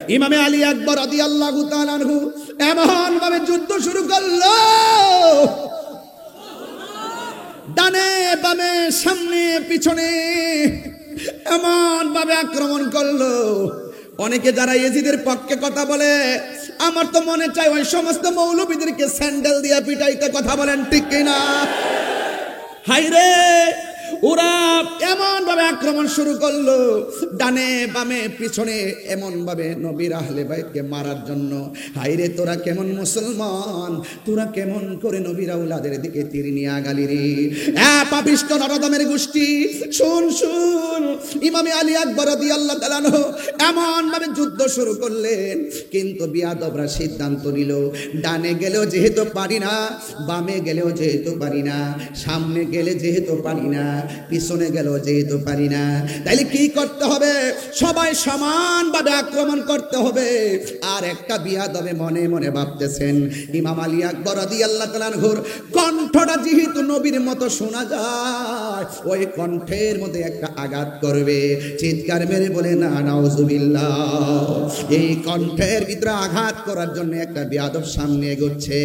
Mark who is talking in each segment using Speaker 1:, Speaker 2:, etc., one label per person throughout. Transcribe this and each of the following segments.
Speaker 1: ইমামে আলী আকবর রাদিয়াল্লাহু তাআলা আনহু এমন ভাবে যুদ্ধ শুরু করলো, ডানে বামে সামনে পিছনে এমন ভাবে আক্রমণ করলো। অনেকে যারা ইয়েজিদের পক্ষে কথা বলে, আমার তো মনে চায় ওই সমস্ত মৌলবীদেরকে স্যান্ডেল দিয়ে পিটাইতে। কথা বলেন ঠিক কিনা? হাইরে, ওরা এমন ভাবে আক্রমণ শুরু করলো, ডানে বামে পিছনে এমন ভাবে নবীর আহলে বাইতকে মারার জন্য। হাইরে, তোরা কেমন মুসলমান, তোরা কেমন করে নবীর আওলাদের দিকে তীর নিয়ে আগালি রে? পাপিষ্ঠ নরদমের গোষ্ঠী, শুন শুন, ইমামে আলী আকবর রাদিয়াল্লাহু তাআলা আনহু এমন ভাবে যুদ্ধ শুরু করলেন, কিন্তু বিয়াদবরা সিদ্ধান্ত নিল, ডানে গেলেও যেহেতু পারি না, বামে গেলেও যেহেতু পারি না, সামনে গেলে যেহেতু পারি না, পিছনে গেল যেহেতু পারি না, তাইলে কি করতে হবে? সবাই সমানভাবে আক্রমণ করতে হবে। আর একটা বিয়াদবে মনে মনে ভাবতেছেন, ইমাম আলী আকবর রাদিয়াল্লাহু তাআলা আনহুর কণ্ঠটা যেহেতু নবীর মতো শোনা যায়, ওই কণ্ঠের মধ্যে একটা আঘাত করবে। চিৎকার মেরে বলে না নাউজুবিল্লাহ। এই কণ্ঠের ভিতরে আঘাত করার জন্য একটা বিয়াদব সামনে এগোচ্ছে।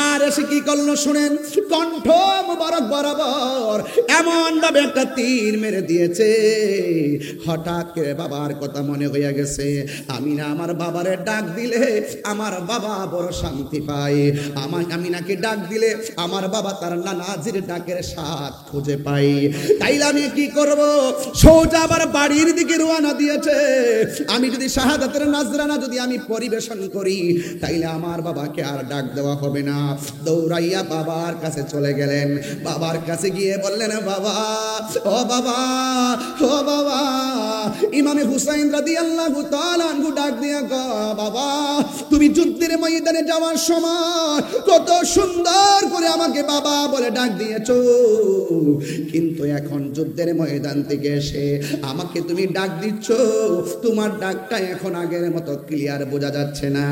Speaker 1: আর এসে কি করলো শুনেন, কণ্ঠ মুবারক বরাবর এমন ভাবে একটা তীর মেরে দিয়েছে। হঠাৎ করে বাবার কথা মনে হয়ে গেছে, আমি না আমার বাবারে ডাক দিলে আমার বাবা বড় শান্তি পায়, আমি নাকি ডাক দিলে আমার বাবা তার নানাজির ডাকের স্বাদ খুঁজে পাই। তাইলে আমি কি করব? সোজা আবার বাড়ির দিকে রওনা দিয়েছে। আমি যদি শাহাদাতের নাজরানা যদি আমি পরিবেশন করি, তাইলে আমার বাবাকে আর ডাক দেওয়া হবে না। দৌড়াইয়া বাবার কাছে চলে গেলেন। বাবার কাছে গিয়ে বললেন, বাবা, ও বাবা, ও বাবা। ইমামে হুসাইন রাদিয়াল্লাহু তাআলা আনহু ডাক দিয়ে কয়, বাবা, তুমি যুদ্ধের ময়দানে যাওয়ার সময় কত সুন্দর করে আমাকে বাবা বলে ডাক দিয়েছো, কিন্তু এখন যুদ্ধের ময়দান থেকে এসে আমাকে তুমি ডাক দিচ্ছ, তোমার ডাকটা এখন আগের মতো ক্লিয়ার বোঝা যাচ্ছে না।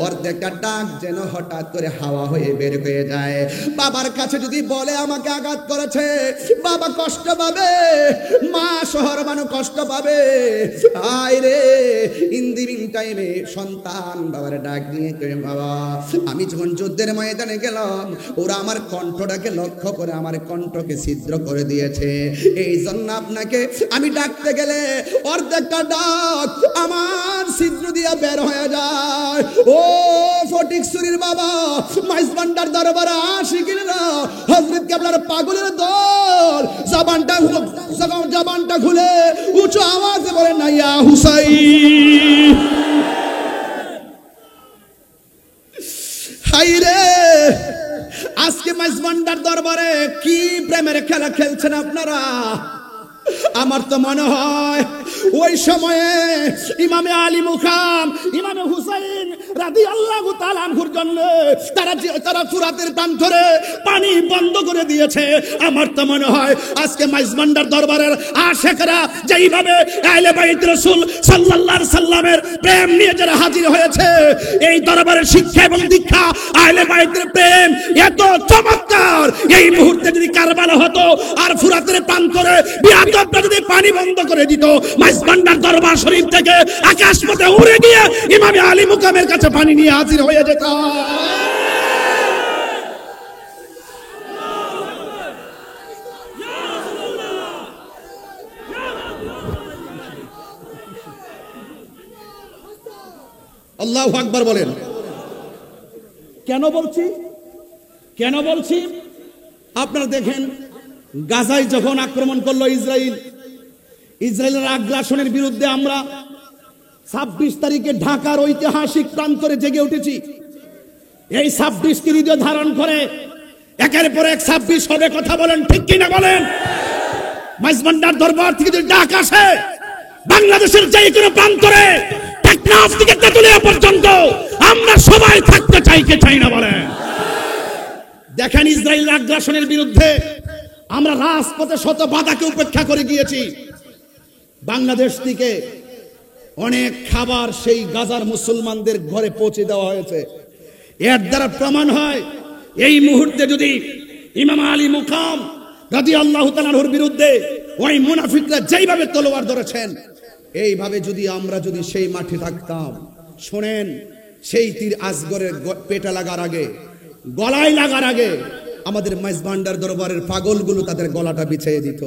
Speaker 1: অর্ধেকটা ডাক যেন হঠাৎ করে হাওয়া হয়ে বের হয়ে যায়। বাবার কাছে যদি বলে আমাকে আঘাত করেছে, বাবা কষ্ট পাবে, মা শহর মানুষ কষ্ট পাবে। আয় রে, ইন দি মিন টাইমে সন্তান বাবার ডাক দিয়ে কয়, বাবা, আমি যখন যুদ্ধের ময়দানে গেলাম, ওরা আমার কণ্ঠটাকে লক্ষ্য করে আমার কণ্ঠকে ছিদ্র করে দিয়েছে। এই জন্য আপনাকে আমি ডাকতে গেলে অর্ধেকটা ডাক আমার ছিদ্র দিয়ে বের হয়ে যায়। ও ফটিকছড়ির বাবা, মাইজবান্ডার দরবারে আশিকিরা হযরত কেবলার পাগলের দল জবানটা খুলে উঁচু আওয়াজে বলে না, ইয়া হুসাইন। হাইরে, আজকে মাইজবান্ডার দরবারে কি প্রেমের খেলা খেলছেন আপনারা? আমার তো মনে হয় ওই সময়ে ইমামে আলী মুকাম, ইমামে হুসাইন রাদিয়াল্লাহু তাআলা আনহুর জন্য তারা ফুরাতের প্রান্ত ধরে পানি বন্ধ করে দিয়েছে। আমার তো মনে হয় আজকে মাইজবান্ডার দরবারের আশিকরা যেইভাবে আহলে বাইত রাসূল সাল্লাল্লাহু আলাইহি সাল্লামের প্রেম নিয়ে যারা হাজির হয়েছে, এই দরবারের শিক্ষা এবং দীক্ষা আহলে বাইতের প্রেম এত চমৎকার, এই মুহূর্তে যদি কারবালা হতো আর ফুরাতের প্রান্তরে বিয়াদবরা যদি পানি বন্ধ করে দিত, মাইজবান্ডার দরবার শরীফ থেকে আকাশ পথে উড়ে গিয়ে ইমামে আলী মুকামের কাছে পানি নিয়ে হাজির হয়ে যেত। আল্লাহু আকবার বলেন। কেন বলছি আপনারা দেখেন, গাজায় যখন আক্রমণ করলো ইসরায়েলের আগ্রাসনের বিরুদ্ধে আমরা 26 তারিখে ঢাকার ঐতিহাসিক প্রান্তরে জেগে উঠেছি। এই 26টি হৃদয় ধারণ করে একের পর এক 26 হবে। কথা বলেন ঠিক কিনা বলেন? মাইজবান্ডার দরবার থেকে যদি ডাক আসে, বাংলাদেশের যে কোনো প্রান্তরে টেকনাফ থেকে তেতুলিয়া পর্যন্ত আমরা সবাই থাকতে চাই, কে চাই না বলেন? দেখেন, ইসরায়েলের আগ্রাসনের বিরুদ্ধে আমরা রাজপথে শত বাধাকে উপেক্ষা করে গিয়েছি। বাংলাদেশ থেকে অনেক খাবার সেই গাজার মুসলমানদের ঘরে পৌঁছে দেওয়া হয়েছে। এর দ্বারা প্রমাণ হয়, এই মুহূর্তে যদি ইমাম আলী মুকাম রাদিয়াল্লাহু তাআলার বিরুদ্ধে ওই মুনাফিকরা যেইভাবে তলোয়ার ধরেছেন, এইভাবে যদি আমরা যদি সেই মাঠে থাকতাম, শোনেন, সেই তীর আসগরের পেটে লাগার আগে, গলায় লাগার আগে আমাদের মাইজভান্ডার দরবারের পাগলগুলো তাদের গলাটা বিছিয়ে দিত।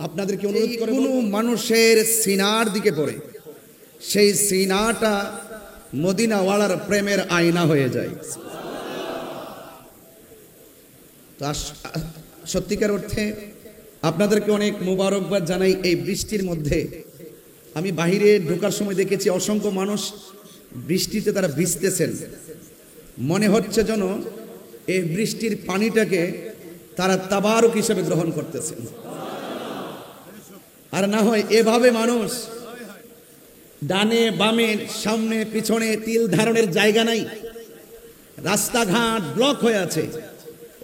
Speaker 1: আপনাদেরকে অনুরোধ করে, কোনো মানুষের সিনার দিকে পড়ে সেই সিনাটা মদিনাওয়ালার প্রেমের আয়না হয়ে যায়। তো সত্যিকার অর্থে আপনাদেরকে অনেক মুবারকবাদ জানাই। এই বৃষ্টির মধ্যে আমি বাহিরে ঢোকার সময় দেখেছি অসংখ্য মানুষ বৃষ্টিতে তারা ভিজতেছেন। মনে হচ্ছে যেন এই বৃষ্টির পানিটাকে তারা তাবারুক হিসেবে গ্রহণ করতেছেন। আর না হয় এভাবে মানুষ ডানে বামে সামনে পিছনে তিল ধারণের জায়গা নাই, রাস্তাঘাট ব্লক হয়ে আছে,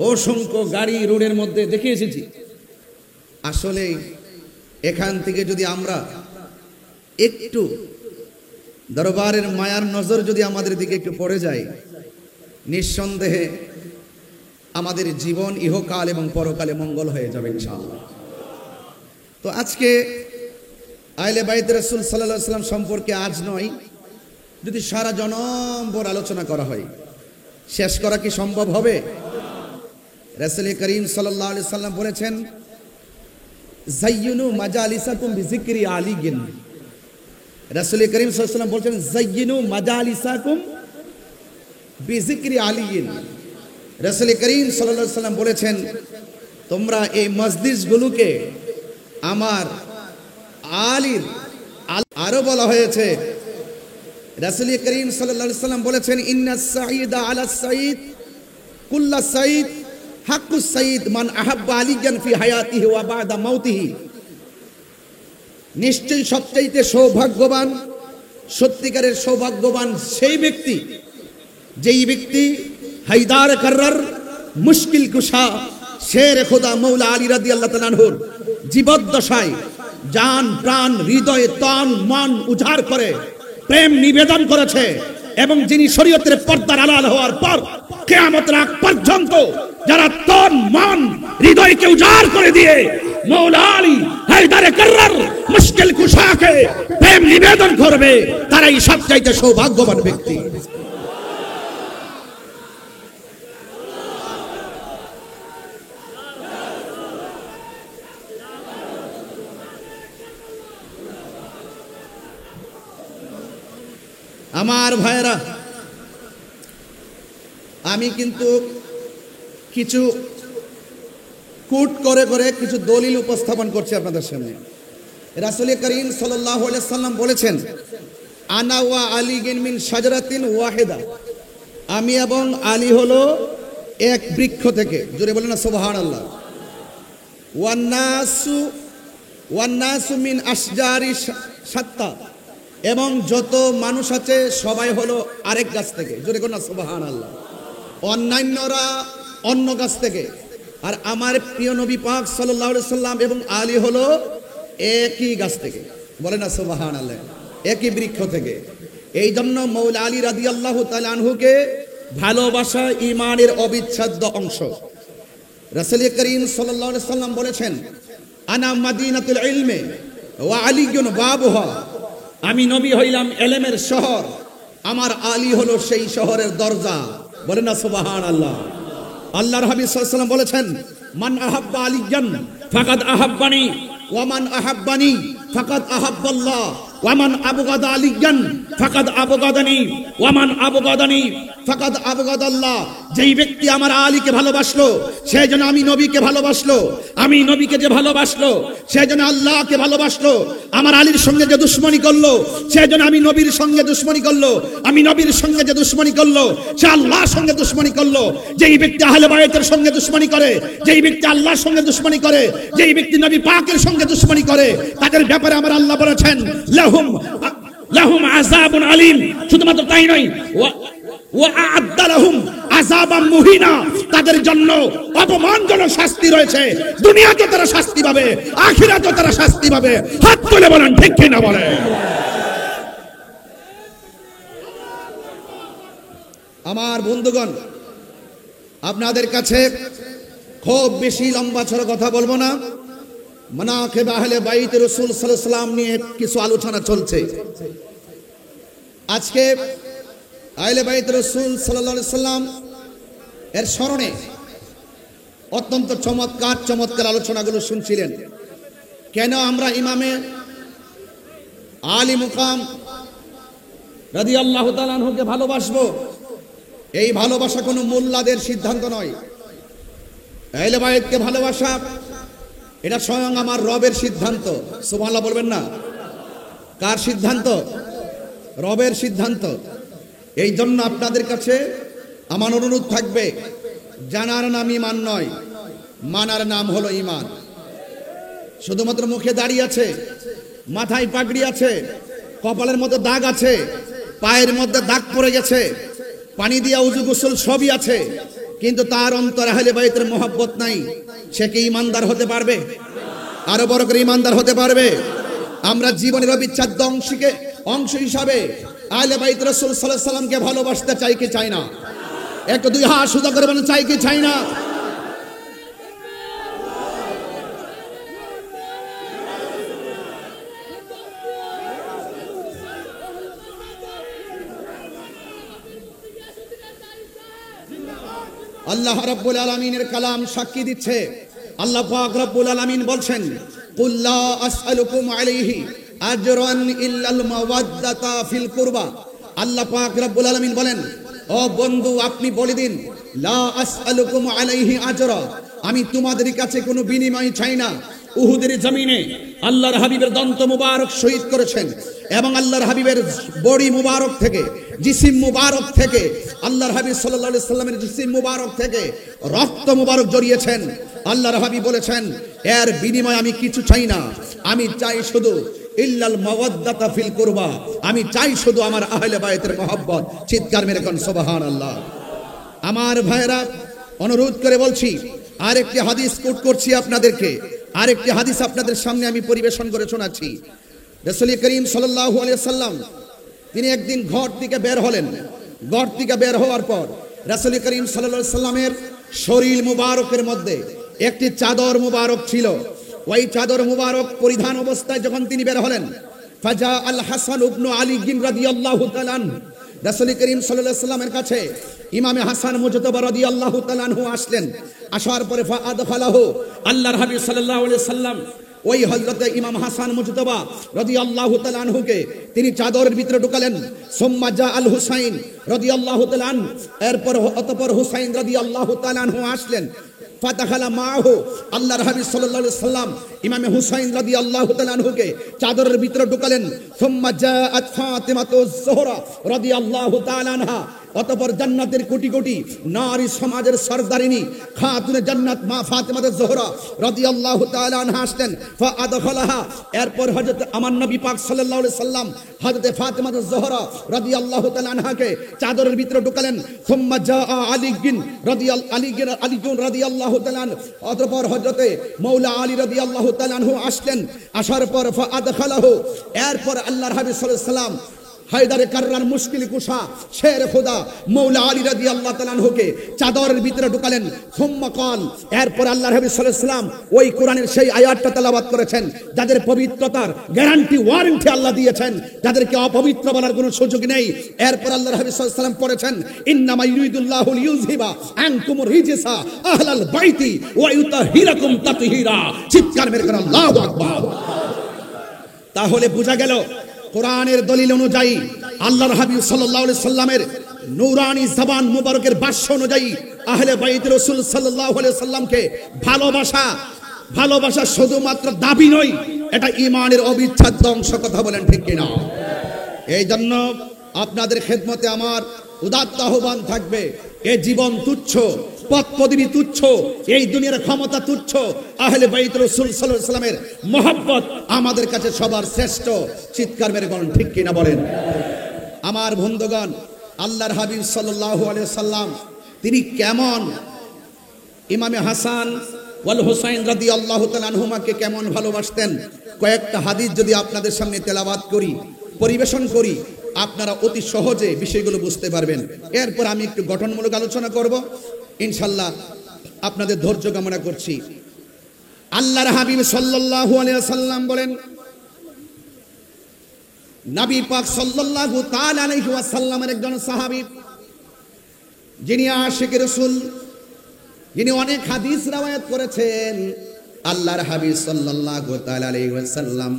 Speaker 1: অসংখ্য গাড়ি রোডের মধ্যে দেখে এসেছি। আসলে এখান থেকে যদি আমরা একটু দরবারের মায়ার নজর যদি আমাদের দিকে একটু পড়ে যায়, নিঃসন্দেহে আমাদের জীবন ইহকাল এবং পরকালে মঙ্গল হয়ে যাবে ইনশাআল্লাহ। তো আজকে আহলে বাইত রাসূল সাল্লাল্লাহু আলাইহি ওয়াসাল্লাম সম্পর্কে আজ নয়, যদি সারা জনমভর আলোচনা করা হয়, শেষ করা কি সম্ভব হবে? রাসূল করিম সাল্লাল্লাহু আলাইহি ওয়াসাল্লাম বলেছেন, জাইয়িনু মাজালিসাকুম বিযিকরি আলিগিন। রাসূল করিম সাল্লাল্লাহু আলাইহি ওয়াসাল্লাম বলেছেন, জাইয়িনু মাজালিসাকুম বিযিকরি আলিগিন। রাসূল করিম সাল্লাল্লাহু আলাইহি ওয়াসাল্লাম বলেছেন, তোমরা এই মজলিসগুলোকে আমার আলীর, আরো বলা হয়েছে রাসূল করিম সাল্লাল্লাহু আলাইহি ওয়াসাল্লাম বলেছেন, ইন্নাস সাঈদা আলা সাঈদ কুল্লা সাঈদ হাক্কুস সাঈদ মান আহাব্বা আলিয়ান ফি হায়াতিহি ওয়া বা'দা মাউতিহি। নিশ্চয়ই সবচাইতে সৌভাগ্যবান, সত্যিকারের সৌভাগ্যবান সেই ব্যক্তি যেই ব্যক্তি হায়দার কাররার, মুশকিল কুশা, শের খোদা মৌলা আলী রাদিয়াল্লাহু তাআলা আনহুর জীবদ্দশায় জান প্রাণ হৃদয়ে তন মন উজাড় করে প্রেম নিবেদন করেছে, এবং যিনি শরীয়তের পর্দার আড়াল হওয়ার পর কিয়ামতের আগ পর্যন্ত যারা তন মন হৃদয়কে উজাড় করে দিয়ে মৌলা আলী হায়দার কাররার মুশকিল কুশাকে প্রেম নিবেদন করবে, তারাই সবচাইতে সৌভাগ্যবান ব্যক্তি। আমার ভাইরা, আমি কিন্তু কিছু কুট করে করে কিছু দলিল উপস্থাপন করছি আপনাদের সামনে। রাসূল করিম সাল্লাল্লাহু আলাইহি সাল্লাম বলেছেন, আনা ওয়া আলীগিন মিন শাজারাতিন ওয়াহিদা। আমি এবং আলী হলো এক বৃক্ষ থেকে। জোরে বলেন না সুবহানাল্লাহ। ওয়ান্নাসু মিন আশজারি শাত্তা। এবং যত মানুষ আছে সবাই হলো আরেক গাছ থেকে। জোরে বলেন না সুবহানাল্লাহ। অন্যান্যরা অন্য গাছ থেকে। আর আমার প্রিয় নবী পাক সাল্লাল্লাহু আলাইহি সাল্লাম এবং আলী হলো একই গাছ থেকে। বলেন না সুবহানাল্লাহ, একই বৃক্ষ থেকে। এই জন্য মৌলা আলী রাদিয়াল্লাহু তাআলা আনহুকে ভালোবাসা ঈমানের অবিচ্ছেদ্য অংশ। রাসূল করিম সাল্লাল্লাহু আলাইহি সাল্লাম বলেছেন, আনা মাদিনাতুল ইলমি ওয়া আলীয়ুন বাবুহা। আমি নবী হইলাম ইলমের শহর, আমার আলী হলো সেই শহরের দরজা। বলেন না সুবহানাল্লাহ। আল্লাহর হাবিব সাল্লাল্লাহু আলাইহি ওয়াসাল্লাম বলেছেন, মান আহাব্বা আলিয়ান ফাকাদ আহাব্বানি ওয়া মান আহাব্বানি ফাকাদ আহাব্বাল্লাহ ওয়া মান আবগাদা আলিয়ান ফাকাদ আবগাদানি ওয়া মান আবগাদানি ফাকাদ আবগাদাল্লাহ। যেই ব্যক্তি আমার আলীকে ভালোবাসলো সে যেন আমি নবীকে ভালোবাসলো, আমি নবীকে যে ভালোবাসলো সে যেন আল্লাহকে ভালোবাসলো। আমার আলীর সঙ্গে যে দুশমনি করলো সে যেন আমি নবীর সঙ্গে দুশমনি করলো, আমি নবীর সঙ্গে যে দুশমনি করলো সে আল্লাহর সঙ্গে দুশমনি করলো। যেই ব্যক্তি আহলে বাইতের সঙ্গে দুশমনি করে, যেই ব্যক্তি আল্লাহর সঙ্গে দুশমনি করে, যেই ব্যক্তি নবী পাকের সঙ্গে দুশমনি করে, তাদের ব্যাপারে আমার আল্লাহ বলেছেন, লাহুম আযাবুন আলীম। শুধুমাত্র তাই নয়, ওয়া আ'আদ্দা লাহুম আযাবাম মুহিনা। তাদের জন্য অপমানজনক শাস্তি রয়েছে। দুনিয়াতে তারা শাস্তি পাবে, আখিরাতেও তারা শাস্তি পাবে। হাত তুলে বলেন ঠিক কি না বলেন। আমার বন্ধুগণ, আপনাদের কাছে খুব বেশি লম্বা ছড়া কথা বলবো না, মানাকিব আহলে বাইত রাসূল সাল্লাল্লাহু আলাইহি ওয়াসাল্লাম নিয়ে কিছু আলোচনা চলছে। আজকে আহলে বাইত রাসূল সাল্লাল্লাহু আলাইহি ওয়াসাল্লাম এর স্মরণে অত্যন্ত চমৎকার চমৎকার আলোচনাগুলো শুনছিলেন। কেন আমরা ইমামে আলী মুকাম রাদিয়াল্লাহু তাআলা আনহুকে ভালোবাসবো? এই ভালোবাসা কোনো মোল্লাদের সিদ্ধান্ত নয়। আহলে বাইতকে ভালোবাসা এটা স্বয়ং আমার রবের সিদ্ধান্ত। সুবহানাল্লাহ বলবেন না? কার সিদ্ধান্ত? রবের সিদ্ধান্ত। এই জন্য আপনাদের কাছে আমার অনুরোধ থাকবে, জানার নাম ঈমান নয়, মানার নাম হলো ঈমান। শুধুমাত্র মুখে দাড়ি আছে, মাথায় পাগড়ি আছে, কপালের মধ্যে দাগ আছে, পায়ের মধ্যে দাগ পড়ে গেছে, পানি দিয়া উজু গোসল সবই আছে, কিন্তু তার অন্তরে আহলে বাইতের মহব্বত নাই, সে কি ঈমানদার হতে পারবে? আরো বড় করে ঈমানদার হতে পারবে? আমরা জীবনের অবিচ্ছেদ্য অংশ হিসাবে আহলে বাইত রাসূল সাল্লাল্লাহু আলাইহি সাল্লামকে ভালোবাসতে চাই কি চাই না? একটু দুই হাত সোজা করে বলেন, চাই কি চাই না? আল্লাহ রাব্বুল আলামিনের কালাম সাক্ষী দিচ্ছে। আল্লাহ পাক রব্বুল আলামিন বলছেন, কুল লা আসআলুকুম আলাইহি আজরান ইল্লাল মাওয়াদ্দাতা ফিল কুরবা। আল্লাহ পাক রব্বুল আলামিন বলেন, ও বন্ধু আপনি বলে দিন, লা আসআলুকুম আলাইহি আজরা, আমি তোমাদের কাছে কোনো বিনিময় চাই না। উহুদের জমিনে আল্লাহর হাবিবের দন্ত মুবারক শহীদ করেছেন এবং আল্লাহর হাবিবের বডি মুবারক থেকে, জিসিম মুবারক থেকে, আল্লাহর হাবিব সাল্লাল্লাহু আলাইহি সাল্লামের জিসিম মুবারক থেকে রক্ত মুবারক জড়িয়েছেন। আল্লাহর হাবিব বলেছেন, এর বিনিময়ে আমি কিছু চাই না, আমি চাই শুধু ইল্লাল মাওয়াদ্দাতা ফিল কুরবা, আমি চাই শুধু আমার আহলে বাইতের মহব্বত। চিৎকার মেরে কোন সুবহানাল্লাহ। আমার ভাইরা, অনুরোধ করে বলছি, আরেকটি হাদিস কোট করছি আপনাদেরকে, আরেকটি হাদিস আপনাদের সামনে আমি পরিবেশন করে শোনাচ্ছি। রাসূল করিম সাল্লাল্লাহু আলাইহি সাল্লাম তিনি একদিন ঘর থেকে বের হলেন। ঘর থেকে বের হওয়ার পর রাসূল করিম সাল্লাল্লাহু আলাইহি সাল্লামের শরীর মুবারকের মধ্যে একটি চাদর মুবারক ছিল। ওই চাদর মুবারক পরিধান অবস্থায় যখন তিনি বের হলেন, ফাজা আল হাসান ইবনে আলী রাদিয়াল্লাহু তাআলা আনহু, রাসূল করিম সাল্লাল্লাহু আলাইহি সাল্লামের কাছে ইমামে হাসান মুজতবা রাদিয়াল্লাহু তাআলা আনহু আসলেন। আসার পরে ফাআদখালাহু, আল্লাহর হাবিব সাল্লাল্লাহু আলাইহি সাল্লাম ওই হযরতে ইমাম হাসান মুজতবা রাদিয়াল্লাহু তাআলা আনহুকে তিনি চাদরের ভিতরে ঢুকালেন। সুম্মা জা আল হুসাইন রাদিয়াল্লাহু তাআলা আনহু, এরপর অতঃপর হুসাইন রাদিয়াল্লাহু তাআলা আনহু আসলেন। ফাতাখালা মাহু, আল্লাহর হাবিব সাল্লাল্লাহু আলাইহি সাল্লাম ইমামে হুসাইন রাদিয়াল্লাহু তাআলা আনহুকে চাদরের ভিতরে ঢুকালেন। সুম্মা জাআত ফাতিমাতুজ যোহরা রাদিয়াল্লাহু তাআলা আনহা, অতঃপর জান্নাতের কোটি কোটি নারী সমাজের সরদারিনী খাতুনে জান্নাত মা ফাতিমাতুজ যোহরা রাদিয়াল্লাহু তাআলা আনহা আসলেন। ফাআদখালাহা, এরপর হযরত আমার নবী পাক সাল্লাল্লাহু আলাইহি সাল্লাম হযরত ফাতিমাতুজ যোহরা রাদিয়াল্লাহু তাআলা আনহাকে চাদরের ভিতরে ঢুকালেন। সুম্মা জাআ আলী রাদিয়াল্লাহু তাআলা, অতঃপর হযরতে মাওলা আলী রাদিয়াল্লাহু তাআলা আনহু আসলেন। আসার পর ফাআদখালাহু, এরপর আল্লাহর হাবিব সাল্লাল্লাহু আলাইহি সাল্লাম হায়দারে কাররার মুশকিল কুশা শের খোদা মাওলা আলী রাদিয়াল্লাহু তাআলা আনহুকে চাদরের ভিতরে ঢুকালেন। সুম্মা কাল, এরপর আল্লাহর হাবিব সাল্লাল্লাহু আলাইহি সাল্লাম ওই কোরআনের সেই আয়াতটা তেলাওয়াত করেছেন যাদের পবিত্রতার গ্যারান্টি ওয়ারেন্টি আল্লাহ দিয়েছেন, যাদেরকে অপবিত্র বলার কোনো সুযোগ নেই। এরপর আল্লাহর হাবিব সাল্লাল্লাহু আলাইহি সাল্লাম পড়েছেন, ইন্নামা ইউরিদুল্লাহু লিইউযহিবা আনকুমুর রিজসা আহলাল বাইতি ওয়া ইউতাহিরাকুম তাতহীরা। চিৎকার মেরে কোন আল্লাহু আকবার। তাহলে বোঝা গেল কোরআনের দলিল অনুযায়ী আল্লাহর হাবিব সাল্লাল্লাহু আলাইহি সাল্লামের নূরানি জবান মুবারকের ভাষ্য অনুযায়ী আহলে বাইত রাসূল সাল্লাল্লাহু আলাইহি সাল্লামকে ভালোবাসা শুধুমাত্র দাবি নয়, এটা ঈমানের অবিচ্ছেদ্য অংশ। কথা বলেন ঠিক কিনা? এই জন্য আপনাদের খেদমতে আমার উদাত্ত আহ্বান থাকবে, এ জীবন তুচ্ছ, পদ পদবী তুচ্ছ, এই দুনিয়ার ক্ষমতা তুচ্ছ, আহলে বাইত রাসূল সাল্লাল্লাহু আলাইহি সাল্লামের মহব্বত আমাদের কাছে সবার শ্রেষ্ঠ। চিৎকার মেরে বলেন ঠিক কিনা বলেন? আমার বন্ধুগণ, আল্লাহর হাবিব সাল্লাল্লাহু আলাইহি সাল্লাম তিনি কেমন ইমামে হাসান ওয়াল হুসাইন রাদিয়াল্লাহু তাআলা আনহুমাকে কেমন ভালোবাসতেন, কয়েকটা হাদিস যদি আপনাদের সামনে তেলাওয়াত করি, পরিবেশন করি, আপনারা অতি সহজে বিষয়গুলো বুঝতে পারবেন। এরপর আমি একটু গঠনমূলক আলোচনা করব ইনশাআল্লাহ। আপনাদের ধৈর্য কামনা করছি। আল্লাহর হাবিব সাল্লাল্লাহু আলাইহি ওয়াসাল্লাম বলেন, নবী পাক সাল্লাল্লাহু তাআলা আলাইহি ওয়াসাল্লামের একজন সাহাবী, যিনি আশিক রাসূল, যিনি অনেক হাদিস রওয়ায়াত করেছেন, আল্লাহর হাবিব সাল্লাল্লাহু তাআলা আলাইহি ওয়াসাল্লাম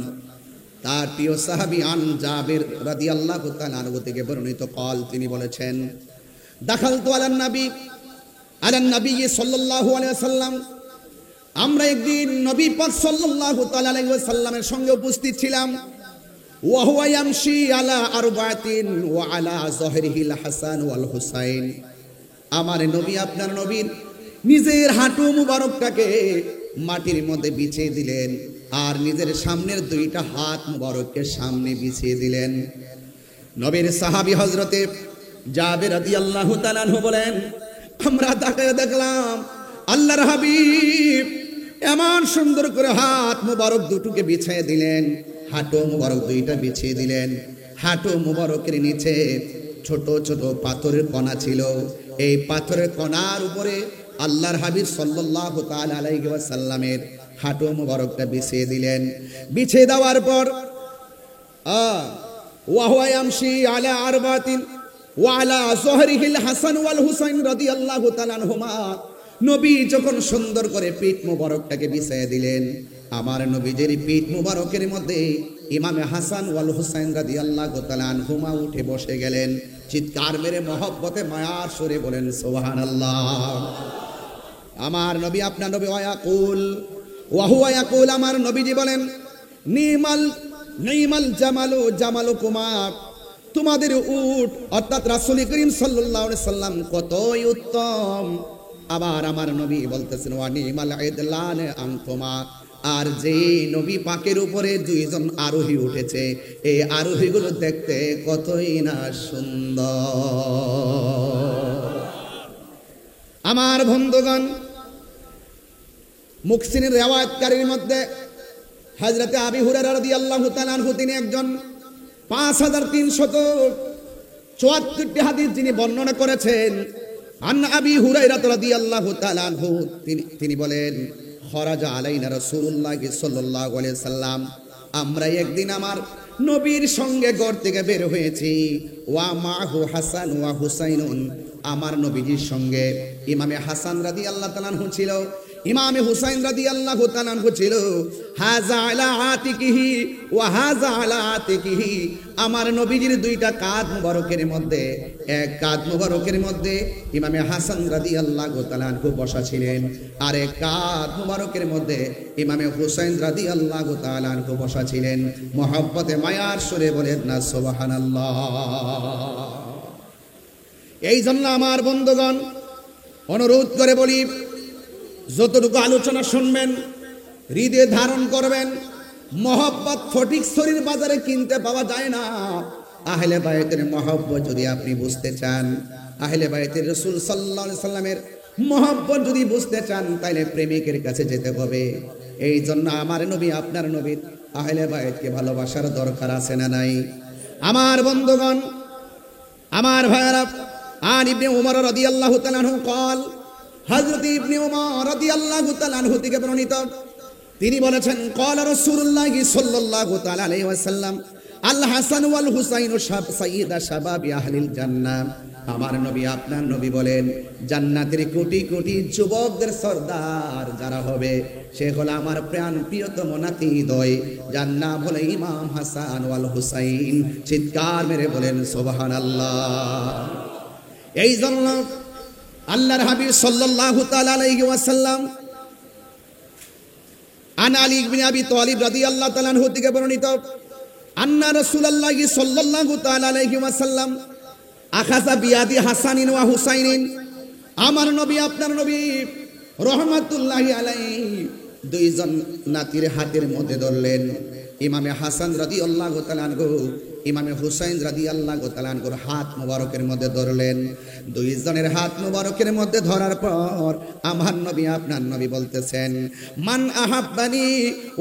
Speaker 1: তার প্রিয় সাহাবী আন জাবির রাদিয়াল্লাহু তাআলা আনহু থেকে বর্ণিত কল, তিনি বলেছেন, দাখালতু আলান নবী সাল্লাল্লাহু আলাইহি ওয়াসাল্লাম, আমরা একদিন নবী পাক সাল্লাল্লাহু তাআলা আলাইহি ওয়াসাল্লামের সঙ্গে উপস্থিত ছিলাম। ওয়া হুয়া ইয়ামশি আলা আরবাতিন ওয়া আলা যহরিহিল হাসান ওয়াল হুসাইন, আমার নবী আপনার নবীর নিজের হাঁটু মুবারকটাকে মাটির মধ্যে বিছিয়ে দিলেন আর নিজের সামনের দুইটা হাত মুবারককে সামনে বিছিয়ে দিলেন। নবীর সাহাবী হযরতে জাবের রাদিয়াল্লাহু তাআলা আনহু বলেন, আমরা তাকায় দেখলাম আল্লাহর হাবিব এমন সুন্দর করে হাত মুবারক দুটোকে বিছিয়ে দিলেন, হাঁটু মুবারক দুইটা বিছিয়ে দিলেন। হাঁটু মুবারকের নিচে ছোট ছোট পাথরের কণা ছিল, এই পাথরের কণার উপরে আল্লাহর হাবিব সাল্লাল্লাহু তাআলা আলাইহি ওয়াসাল্লামের হাঁটু মুবারকটা বিছিয়ে দিলেন। বিছিয়ে দেওয়ার পর ওয়া হুয়া ইয়ামশি আলা আরবাতিন ওয়া আলা যহরিহিল হাসান ওয়াল হুসাইন রাদিয়াল্লাহু তাআলা আনহুমা, নবী যখন সুন্দর করে পিঠ মুবারকটাকে বিছিয়ে দিলেন, আমার নবীজির পিঠ মুবারকের মধ্যে ইমামে হাসান ওয়াল হুসাইন রাদিয়াল্লাহু তাআলা আনহুমা উঠে বসে গেলেন। চিৎকার মেরে মহব্বতে মায়ার সুরে বলেন সুবহানাল্লাহ। আমার নবী আপনার নবী ওয়া হুয়া ইয়াকুল, আমার নবীজি বলেন, নিমাল জামালুকুমা, তোমাদের উট অর্থাৎ রাসূল করিম সাল্লাল্লাহু আলাইহি সাল্লাম কতই উত্তম। আবার আমার নবী বলতেছেন, ওয়া নিমাল ইদলান আনতুমা, আর যে নবী পাকের উপরে দুইজন আরোহী উঠেছে, এই আরোহীগুলো দেখতে কতই না সুন্দর। আমার বন্ধুগণ, মুহসিনের রিওয়ায়াতকারীর মধ্যে হযরতে আবি হুরায়রা রাদিয়াল্লাহু তাআলা আনহু, তিনি একজন 5374টি হাদিস যিনি বর্ণনা করেছেন। আন আবি হুরায়রা রাদিয়াল্লাহু তাআলা আনহু, তিনি বলেন, খরাজা আলাইনা রাসূলুল্লাহ সাল্লাল্লাহু আলাইহি সাল্লাম, আমরা একদিন আমার নবীর সঙ্গে ঘর থেকে বের হয়েছি। ওয়া মাহু হাসান ওয়া হুসাইনুন, আমার নবীজির সঙ্গে ইমামে হাসান রাদিয়াল্লাহু তাআলা আনহু ছিল, ইমামে হুসাইন রাদিয়াল্লাহু তাআলা আনহু ছিল। হাযা আলা আতিকিহি ওয়া হাযা আলা আতিকিহি, আমার নবীজির দুইটা কাঁধ মুবারকের মধ্যে, এক কাঁধ মুবারকের মধ্যে ইমামে হাসান রাদিয়াল্লাহু তাআলা আনহু বসা ছিলেন, আর এক কাঁধ মুবারকের মধ্যে ইমামে হুসাইন রাদিয়াল্লাহু তাআলা আনহু বসা ছিলেন। মহব্বতে মায়ার সুরে বলেন না সুবহানাল্লাহ। এই জন্য আমার বন্ধুগণ, অনুরোধ করে বলি, যতটুকু আলোচনা শুনবেন হৃদয়ে ধারণ করবেন। মহব্বত ফটিকছড়ির বাজারে কিনতে পাওয়া যায় না। আহলে বায়তের মহব্বত যদি আপনি বুঝতে চান, আহলে বায়তের রাসূল সাল্লাল্লাহু আলাইহি সাল্লামের মহব্বত যদি বুঝতে চান, তাহলে প্রেমিকের কাছে যেতে হবে। এই জন্য আমার নবী আপনার নবীর আহলে বায়তকে ভালোবাসার দরকার আছে না নাই? আমার বন্ধুগণ, আমার ভাইয়েরা, আন ইবনে উমর রাদিয়াল্লাহু তাআলা আনহু قال, হযরত ইবনে উমর রাদিয়াল্লাহু তাআলা আনহু থেকে বর্ণিত, তিনি বলেছেন, قال রাসূলুল্লাহ সাল্লাল্লাহু তাআলা আলাইহি ওয়াসাল্লাম, আল হাসান ওয়াল হুসাইন সাইয়্যিদা শাবাবি আহলিল জান্নাহ, আমার নবী আপনার নবী বলেন, জান্নাতের কোটি কোটি যুবকদের সরদার যারা হবে, সে হলো আমার প্রাণ প্রিয়তম নাতিদ্বয়, যার নাম হলো ইমাম হাসান ওয়াল হুসাইন। চিৎকার মেরে বলেন সুবহানাল্লাহ। এই জন্য আল্লাহর হাবিব সাল্লাল্লাহু তাআলা আলাইহি ওয়াসাল্লাম আন আলী ইবনে আবি তালিব রাদিয়াল্লাহু তাআলা আনহু থেকে বর্ণিত, আন্না রাসূলুল্লাহ সাল্লাল্লাহু তাআলা আলাইহি ওয়াসাল্লাম আখাযা বিয়াদি হাসানিন ওয়া হুসাইনিন, আমার নবী আপনার নবী রহমাতুল্লাহি আলাইহি দুইজন নাতির হাতের মধ্যে ধরলেন। ইমামে হাসান রাদিয়াল্লাহু তাআলা আনহু ইমামে হুসাইন রাদিয়াল্লাহু তাআলা আনহুর হাত মুবারকের মধ্যে ধরলেন। দুইজনের হাত মুবারকের মধ্যে ধরার পর আমার নবী আপনার নবী বলতেছেন, মান আহাব্বানি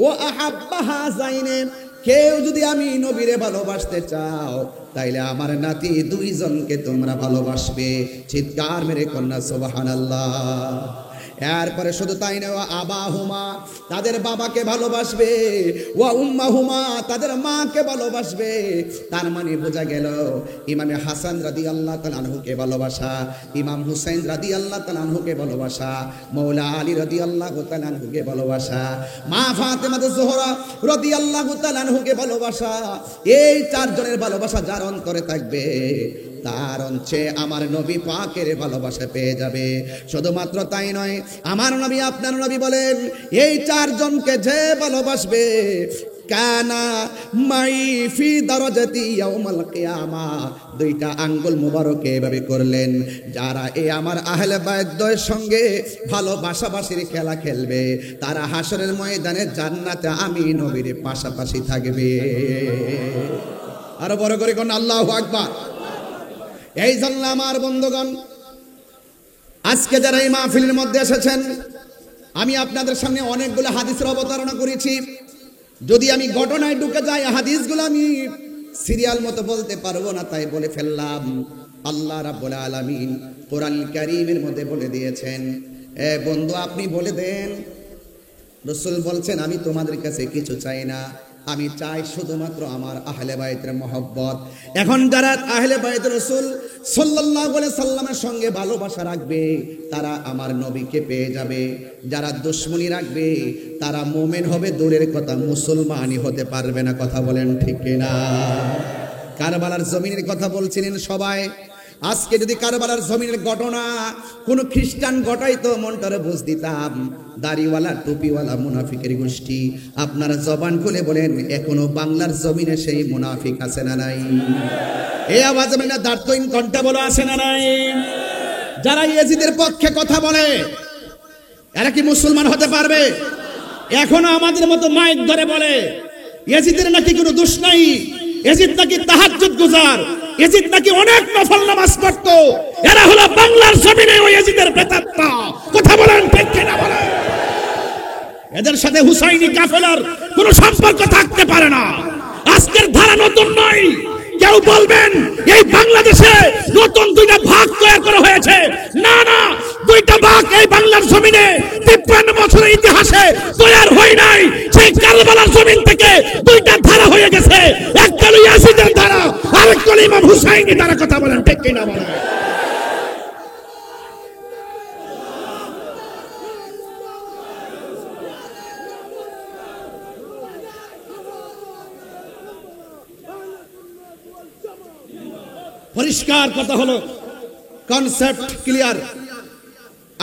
Speaker 1: ওয়া আহাব্বা হাযাইনি, কেউ যদি আমি নবীরে ভালোবাসতে চাও, তাইলে আমার নাতি দুইজনকে তোমরা ভালোবাসবে। চিৎকার মেরে কন্যা সুবহানাল্লাহ। এরপরে শুধু তাই নয়, আবাহুমা তাদের বাবাকে ভালোবাসবে, ওয়া উম্মাহুমা তাদের মাকে ভালোবাসবে। তার মানে বোঝা গেল ইমামে হাসান রাদিয়াল্লাহু তাআলা আনহুকে ভালোবাসা, ইমাম হুসাইন রাদিয়াল্লাহু তাআলা আনহুকে ভালোবাসা, মৌলা আলী রাদিয়াল্লাহু তাআলা আনহুকে ভালোবাসা, মা ফাতেমা জোহরা রাদিয়াল্লাহু তাআলা আনহুকে ভালোবাসা। এই চারজনের ভালোবাসা যার অন্তরে থাকবে তার অঞ্চে আমার নবী পাকের ভালোবাসা পেয়ে যাবে। শুধুমাত্র তাই নয়, আমার নবী আপনার নবী বলেন এই চারজনকে যে ভালোবাসবে কানা মাই ফি দারাজাতি ইয়াউমাল কিয়ামা, দুইটা আঙ্গুল মোবারক এভাবে করলেন, যারা এই আমার আহলে বাইতের সঙ্গে ভালোবাসাবাসির খেলা খেলবে তারা হাসরের ময়দানে জান্নাতে আমি নবীর পাশাপাশি থাকবে। আরো বড় করে কোন আল্লাহু আকবার। এই জন্য আমার বন্ধুগণ, আজকে যারা এই মাহফিলের মধ্যে এসেছেন, আমি আপনাদের সামনে অনেকগুলো হাদিসের অবতারণা করেছি। যদি আমি ঘটনায় ঢুকে যাই, হাদিসগুলো আমি সিরিয়াল মতো বলতে পারবো না, তাই বলে ফেললাম। আল্লাহ রাব্বুল আলামিন কোরআন কারীমের মধ্যে বলে দিয়েছেন, এ বন্ধু আপনি বলে দেন, রাসূল বলছেন আমি তোমাদের কাছে কিছু চাই না, আমি চাই শুধুমাত্র আমার আহলে বাইতের মহব্বত। এখন যারা আহলে বাইত রাসূল সাল্লাল্লাহু আলাইহি সাল্লামের সঙ্গে ভালোবাসা রাখবে তারা আমার নবীকে পেয়ে যাবে। যারা দুশমনি রাখবে তারা মুমিন হবে দূরের কথা, মুসলমানই হতে পারবে না। কথা বলেন ঠিক কিনা? কারবালার জমিনের কথা বলছিলেন সবাই। আজকে যদি কারবালার জমিনের ঘটনা কোন খ্রিস্টান ঘটাইতো, মনটারে বুঝ দিতাম। দাড়িওয়ালা টুপিওয়ালা মুনাফিকের গোষ্ঠী, আপনারা জবান খুলে বলেন এখনো বাংলার জমিনে সেই মুনাফিক আছে না নাই? এই আওয়াজ আমি না দাঁড়তইন কণ্ঠে বলো আছে না নাই? যারা ইয়েজিদের পক্ষে কথা বলে এরা কি মুসলমান হতে পারবে? এখনো আমাদের মতো মাইক ধরে বলে ইয়েজিদের নাকি কোনো দোষ নাই, ইয়েজিদ নাকি তাহাজ্জুদ গুজার, ইয়েজিদ নাকি অনেক নফল নামাজ পড়তো। এরা হলো বাংলার জমিনে ওই ইয়েজিদের প্রেতাত্মা। কথা বলেন ঠিক কিনা বলেন? এদের সাথে হুসাইনি কাফেলার কোনো সম্পর্ক থাকতে পারে না। আজকের ধারা নতুন নয়। কেউ বলবেন এই বাংলাদেশে নতুন দুইটা ভাগ তৈরি করা হয়েছে, না না, দুইটা ভাগ এই বাংলার জমিনে 53 বছরের ইতিহাসে তৈরি হয় নাই। সেই কারবালার জমিন থেকে দুইটা ধারা হয়ে গেছে, একটা হলো ইয়াজিদের ধারা, আরেকটা হলো ইমাম হুসাইনি ধারা। কথা বলেন ঠিক কিনা বলেন? পরিষ্কার কথা হলো, কনসেপ্ট ক্লিয়ার।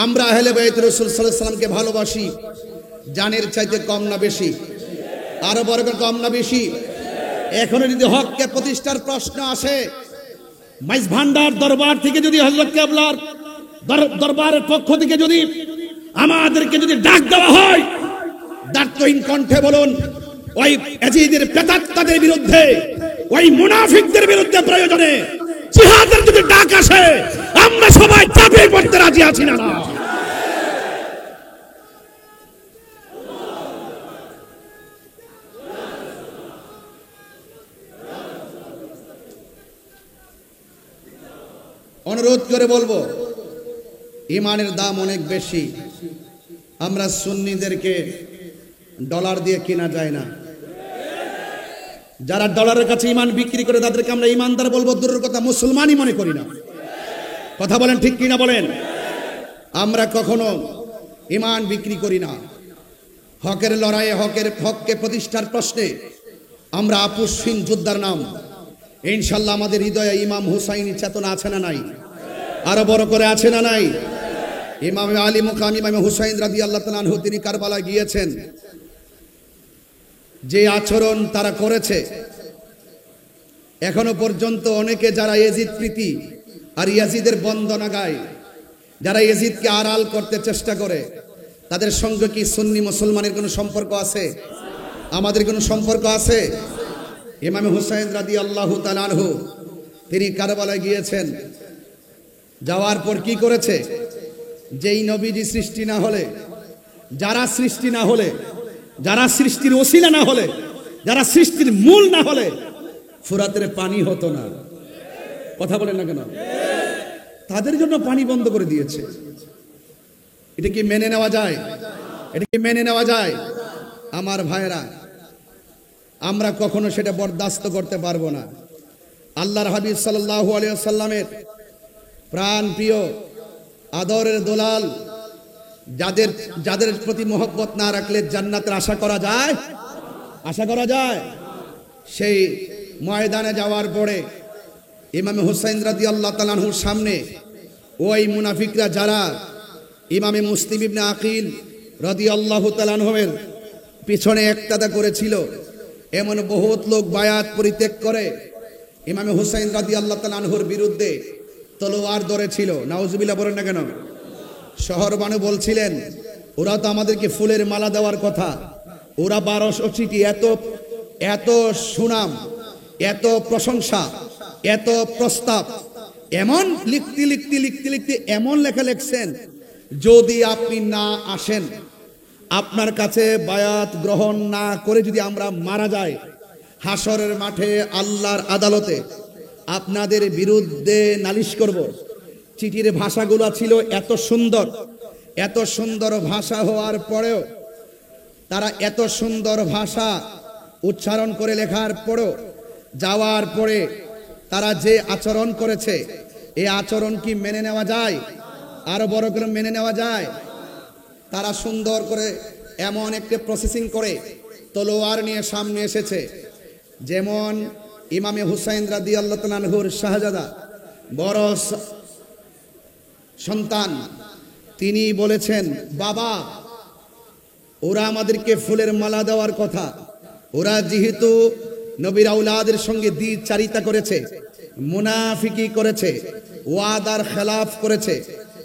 Speaker 1: আমরা আহলে বাইত রাসূল সাল্লাল্লাহু আলাইহি সাল্লামকে ভালোবাসি জানের চাইতে কম না বেশি? আরো বড় করে কম না বেশি? এখনো যদি হককে প্রতিষ্ঠার প্রশ্ন আসে, মাইজ ভান্ডার দরবার থেকে যদি হযরত কেবলার দরবারের পক্ষ থেকে যদি আমাদেরকে যদি ডাক দেওয়া হয়, দাঁতহীন কণ্ঠে বলুন ওই ইয়াজিদের প্রেতাত্মাদের বিরুদ্ধে, ওই মুনাফিকদের বিরুদ্ধে প্রয়োজনে জিহাদের যদি ডাক আসে, আমরা সবাই চাপিয়ে পড়তে রাজি আছি না? অনুরোধ করে বলবো, ইমানের দাম অনেক বেশি। আমরা সুন্নিদেরকে ডলার দিয়ে কেনা যায় না। যারা ডলারের কাছে ইমান বিক্রি করে তাদেরকে আমরা ইমানদার বলবো দূরের কথা, মুসলমানই মনে করি না। কথা বলেন ঠিক কিনা বলেন? আমরা কখনো ইমান বিক্রি করি না। হকের লড়াইয়ে হককে প্রতিষ্ঠার প্রশ্নে আমরা আপুসহীন যোদ্ধার নাম। ইনশাল্লাহ আমাদের হৃদয়ে ইমাম হুসাইনি চেতনা আছে না নাই? আরো বড় করে আছে না নাই? ইমাম আলী মুকাম ইমাম হুসাইন রাদিয়াল্লাহু তাআলা আনহু তিনি কারবালায় গিয়েছেন। যে আচরণ তারা করেছে, এখনো পর্যন্ত অনেকে যারা ইয়াজিদ প্রীতি আর ইয়াজিদের বন্দনা গায়, যারা ইয়াজিদকে আড়াল করতে চেষ্টা করে, তাদের সঙ্গে কি সুন্নি মুসলমানের কোনো সম্পর্ক আছে? আমাদের কোনো সম্পর্ক আছে? ইমাম হুসাইন রাদিয়াল্লাহু তাআলা আনহু তিনি কারবালায় গিয়েছেন। যাওয়ার পর কি করেছে? যেই নবীজি সৃষ্টি না হলে, যারা সৃষ্টি না হলে, যারা সৃষ্টির ওসিলা না হলে, যারা সৃষ্টির মূল না হলে ফুরাতের পানি হতো না। কথা বলেন না কেন? তাদের জন্য পানি বন্ধ করে দিয়েছে। এটা কি মেনে নেওয়া যায়? এটা কি মেনে নেওয়া যায়? আমার ভাইরা, আমরা কখনো সেটা বরদাস্ত করতে পারবো না। আল্লাহর হাবিব সাল্লাল্লাহু আলাইহি ওয়াসাল্লামের প্রাণ প্রিয় আদরের দোলাল, যাদের যাদের প্রতি মহব্বত না রাখলে জান্নাতের আশা করা যায়? আশা করা যায়? সেই ময়দানে যাওয়ার পরে ইমাম হুসাইন রাদিয়াল্লাহু তাআলা আনহুর সামনে ওই মুনাফিকরা যারা ইমামে মুসলিম ইবনে আকিল রাদিয়াল্লাহু তাআলা আনহুর পিছনে একতাদা করেছিল, এমন বহুত লোক বায়াত পরিত্যাগ করে ইমামে হুসাইন রাদিয়াল্লাহু তাআলা আনহুর বিরুদ্ধে তলোয়ার ধরেছিল। নাউজুবিল্লাহ বলেন না কেন? শহর বানু বলছিলেন, ওরা তো আমাদেরকে ফুলের মালা দেওয়ার কথা, ওরা 1200 চিঠি, এত সুনাম, এত প্রশংসা, এত প্রস্তাব, এমন লিখতে এমন লেখা লিখছেন, যদি আপনি না আসেন, আপনার কাছে বায়াত গ্রহণ না করে যদি আমরা মারা যাই, হাসরের মাঠে আল্লাহর আদালতে আপনাদের বিরুদ্ধে নালিশ করব। চিঠির ভাষাগুলো ছিল এত সুন্দর ভাষা হওয়ার পরেও, তারা এত সুন্দর ভাষা উচ্চারণ করে লেখার পরেও, যাওয়ার পরে তারা যে আচরণ করেছে, এই আচরণ কি মেনে নেওয়া যায়? আরো বড় করে মেনে নেওয়া যায়? তারা সুন্দর করে এমন একটা প্রসেসিং করে তলোয়ার নিয়ে সামনে এসেছে, যেমন ইমামে হুসাইন রাদিয়াল্লাহু তাআলা আনহুর শাহজাদা বড় সন্তান, তিনি বলেছেন, বাবা, ওরা আমাদেরকে ফুলের মালা দেওয়ার কথা, ওরা যেহেতু নবীর আওলাদের সঙ্গে দ্বিচারিতা করেছে, মুনাফিকি করেছে, ওয়াদার খেলাফ করেছে,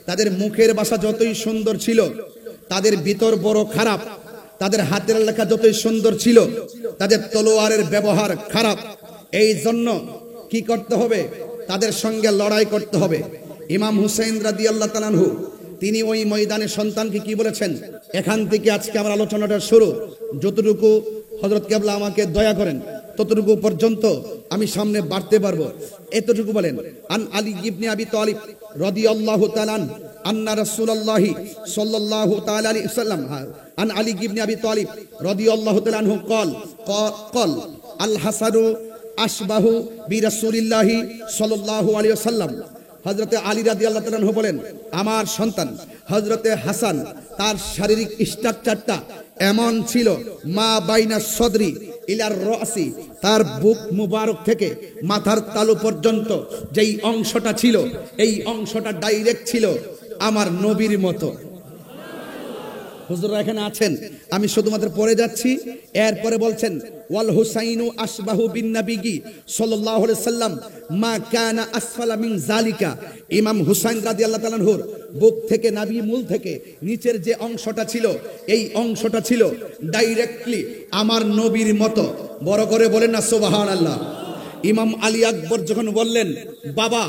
Speaker 1: তাদের মুখের ভাষা যতই সুন্দর ছিল, তাদের ভিতর বড় খারাপ, তাদের হাতের লেখা যতই সুন্দর ছিল, তাদের তলোয়ারের ব্যবহার খারাপ। এই জন্য কি করতে হবে? তাদের সঙ্গে লড়াই করতে হবে। ইমাম হুসাইন রাদিয়াল্লাহু তাআলা আনহু তিনি ওই ময়দানে সন্তানকে কি বলেছেন? এখান থেকে আজকে আমার আলোচনাটা শুরু, যতটুকু হযরত কেবলা আমাকে দয়া করেন ততটুকু পর্যন্ত আমি সামনে বাড়তে পারবো, এতটুকু বলেন। আন আলী ইবনে আবি তালিব রাদিয়াল্লাহু তাআলা আন্না রাসূলুল্লাহি সাল্লাল্লাহু তাআলা আলাইহি ওয়াসাল্লাম, আন আলী ইবনে আবি তালিব রাদিয়াল্লাহু তাআলা আনহু قال আল হাসানু আশবাহু বিরাসূলিল্লাহি সাল্লাল্লাহু আলাইহি ওয়াসাল্লাম। হযরতে আলী রাদিয়াল্লাহু তাআলা আনহু বলেন, আমার সন্তান হযরতে হাসান, তার শারীরিক স্ট্রাকচারটা এমন ছিল, মা বাইনা সদরি ইলার রাসি, তার বুক মুবারক থেকে মাথার তালু পর্যন্ত যেই অংশটা ছিল, এই অংশটা ডাইরেক্ট ছিল আমার নবীর মতো। হুজুররা এখানে আছেন, আমি শুধুমাত্র পড়ে যাচ্ছি। এরপরে বলছেন, ওয়াল হুসাইনু আশবাহু বিন নবী সাল্লাল্লাহু আলাইহি সাল্লাম মা কানা আসফালা মিন যালিকা। ইমাম হুসাইন রাদিয়াল্লাহু তাআলা আনহুর বুক থেকে, নাভি মূল থেকে নিচের যে অংশটা ছিল, এই অংশটা ছিল ডাইরেক্টলি আমার নবীর মতো। বড় করে বলেন না সুবহানাল্লাহ। ইমাম আলী আকবর যখন বললেন, বাবা,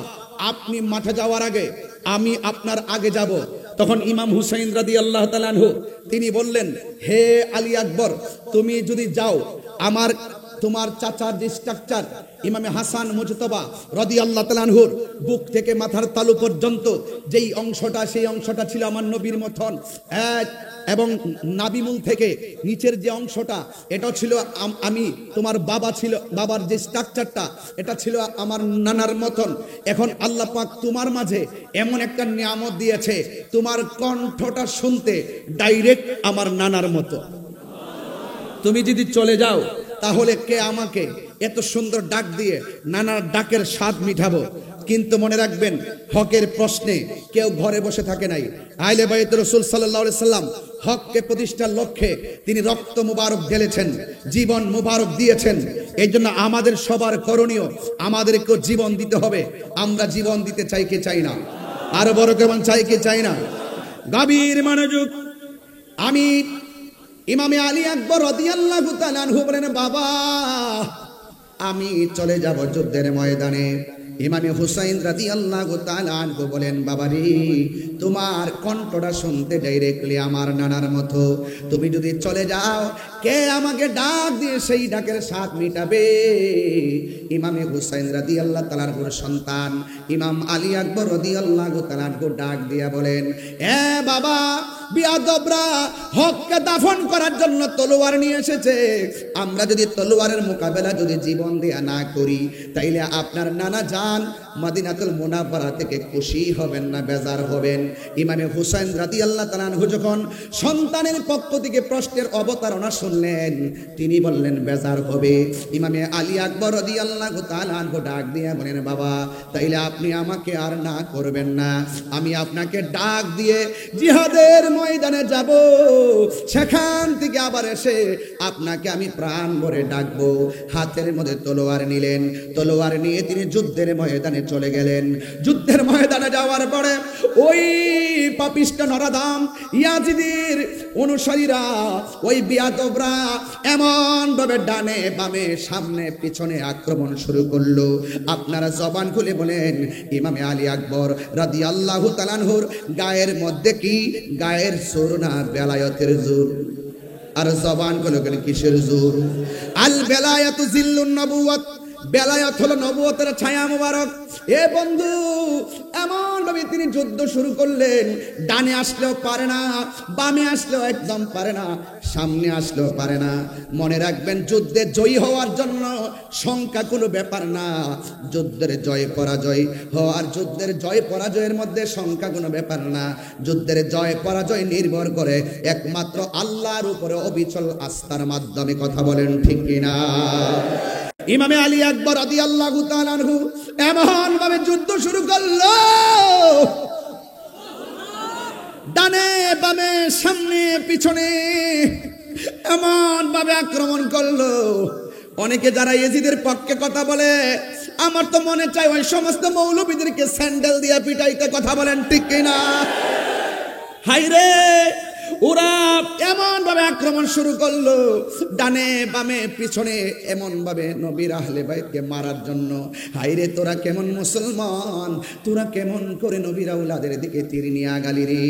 Speaker 1: আপনি মাঠে যাওয়ার আগে আমি আপনার আগে যাব, তখন ইমাম হুসাইন রাদিয়াল্লাহু তাআলা আনহু তিনি বললেন, হে আলী আকবর, তুমি যদি যাও, তোমার চাচার যে স্ট্রাকচার ইমামে হাসান মুজতবা রাদিয়াল্লাহু তাআলা আনহুর বুক থেকে মাথার তালু পর্যন্ত যেই অংশটা, সেই অংশটা ছিল আমার নবীর মতন, এবং নাভিমূল থেকে নিচের যে অংশটা, এটা ছিল আমি তোমার বাবার যে স্ট্রাকচারটা, এটা ছিল আমার নানার মতন। এখন আল্লাহ পাক তোমার মাঝে এমন একটা নিয়ামত দিয়েছে, তোমার কণ্ঠটা শুনতে ডাইরেক্ট আমার নানার মতো। তুমি যদি চলে যাও, তাহলে কে আমাকে এত সুন্দর ডাক দিয়ে নানার ডাকের স্বাদ মিঠাবো? কিন্তু মনে রাখবেন, হকের প্রশ্নে কেউ ঘরে বসে থাকে নাই। আহলে বাইত রাসূল সাল্লাল্লাহু আলাইহি সাল্লাম হককে প্রতিষ্ঠার লক্ষ্যে তিনি রক্ত মুবারক ঢেলেছেন, জীবন মুবারক দিয়েছেন। এই জন্য আমাদের সবার করণীয়, আমাদেরকেও জীবন দিতে হবে। আমরা জীবন দিতে চাই কি চাই না? আরো বড় কেমন চাই কি চাই না? গভীর মনোযোগ। আমি ইমামে আলী আকবর রাদিয়াল্লাহু তাআলা আনহু বলেন, বাবা, আমি চলে যাব যুদ্ধের ময়দানে, ইমামে হুসাইন রাদিয়াল্লাহু তাআলা আনহু বলেন, বাবারে তোমার কণ্ঠটা শুনতে ডাইরেক্টলি আমার নানার মতো। তুমি যদি চলে যাও, কে আমাকে ডাক দিয়ে সেই ডাকের স্বাদ মিটাবে? ইমামে হুসাইন রাদিয়াল্লাহু তাআলা আনহুর সন্তান ইমাম আলী আকবর রাদিয়াল্লাহু তাআলা আনহু ডাক দিয়া বলেন, এ বাবা, বিয়াদবরা হককে দাফন করার জন্য তলোয়ার নিয়ে এসেছে। আমরা যদি তলোয়ারের মোকাবেলা যদি জীবন দেয়া না করি, তাইলে আপনার নানা জান মদিনাতুল মুনাওয়ারা থেকে খুশি হবেন না বেজার হবেন? ইমামে হুসাইন রাদিয়াল্লাহু তাআলা আনহু যখন সন্তানের পক্ষ থেকে প্রশ্নের অবতারণা শুনলেন, তিনি বললেন বেজার হবে। ইমামে আলী আকবর রাদিয়াল্লাহু তাআলা আনহু ডাক দিয়ে বলেন, বাবা তাইলে আপনি আমাকে আর না করবেন না, আমি আপনাকে ডাক দিয়ে জিহাদের ময়দানে যাব, সেখান থেকে আবার এসে আপনাকে আমি প্রাণ ভরে ডাকবো। হাতের মধ্যে তলোয়ার নিলেন, তলোয়ার নিয়ে তিনি যুদ্ধের ময়দানে চলে গেলেন। যুদ্ধের ময়দানে যাওয়ার পরে ওই পাপিষ্ঠ নরাদাম ইয়াজিদের অনুসারীরা, ওই বিয়াদবরা এমন ভাবে ডানে বামে সামনে পিছনে আক্রমণ শুরু করলো। আপনারা জবান খুলে বলেন, ইমামে আলী আকবর রাদিয়াল্লাহু তাআলা আনহুর গায়ের মধ্যে কি গায়ের জোর না বেলায়েতের জোর? আর জবান খুলে গেলে কিসের জোর? আল বেলায়েতু জিল্লুন নবুওয়াত, বেলায়েত হলো নবুয়তের ছায়া মুবারক। এ বন্ধু, এমন ভাবে তিনি যুদ্ধ শুরু করলেন, ডানে আসলেও পারে না, বামে আসলেও একদম পারে না, সামনে আসলেও পারে না। মনে রাখবেন, যুদ্ধে জয়ী হওয়ার জন্য সংখ্যা কোনো ব্যাপার না। যুদ্ধের জয় পরাজয় হওয়ার, যুদ্ধের জয় পরাজয়ের মধ্যে সংখ্যা কোনো ব্যাপার না। যুদ্ধের জয় পরাজয় নির্ভর করে একমাত্র আল্লাহর উপরে অবিচল আস্থার মাধ্যমে। কথা বলেন ঠিক কিনা? ইমামে আলী আকবর রাদিয়াল্লাহু তাআলা আনহু এমন ভাবে যুদ্ধ শুরু করলো, ডানে বামে সামনে পিছনে এমন ভাবে আক্রমণ করলো। অনেকে যারা ইয়েজিদের পক্ষে কথা বলে, আমার তো মনে চায় ওই সমস্ত মৌলবীদেরকে স্যান্ডেল দিয়ে পিটাইতে। কথা বলেন ঠিক কিনা? হাইরে, ওরা এমন ভাবে আক্রমণ শুরু করলো, ডানে বামে পিছনে এমন ভাবে নবীর আহলে বাইতকে মারার জন্য। হাইরে, তোরা কেমন মুসলমান, তোরা কেমন করে নবীর আওলাদের দিকে তীর নিয়ে আগালি রে?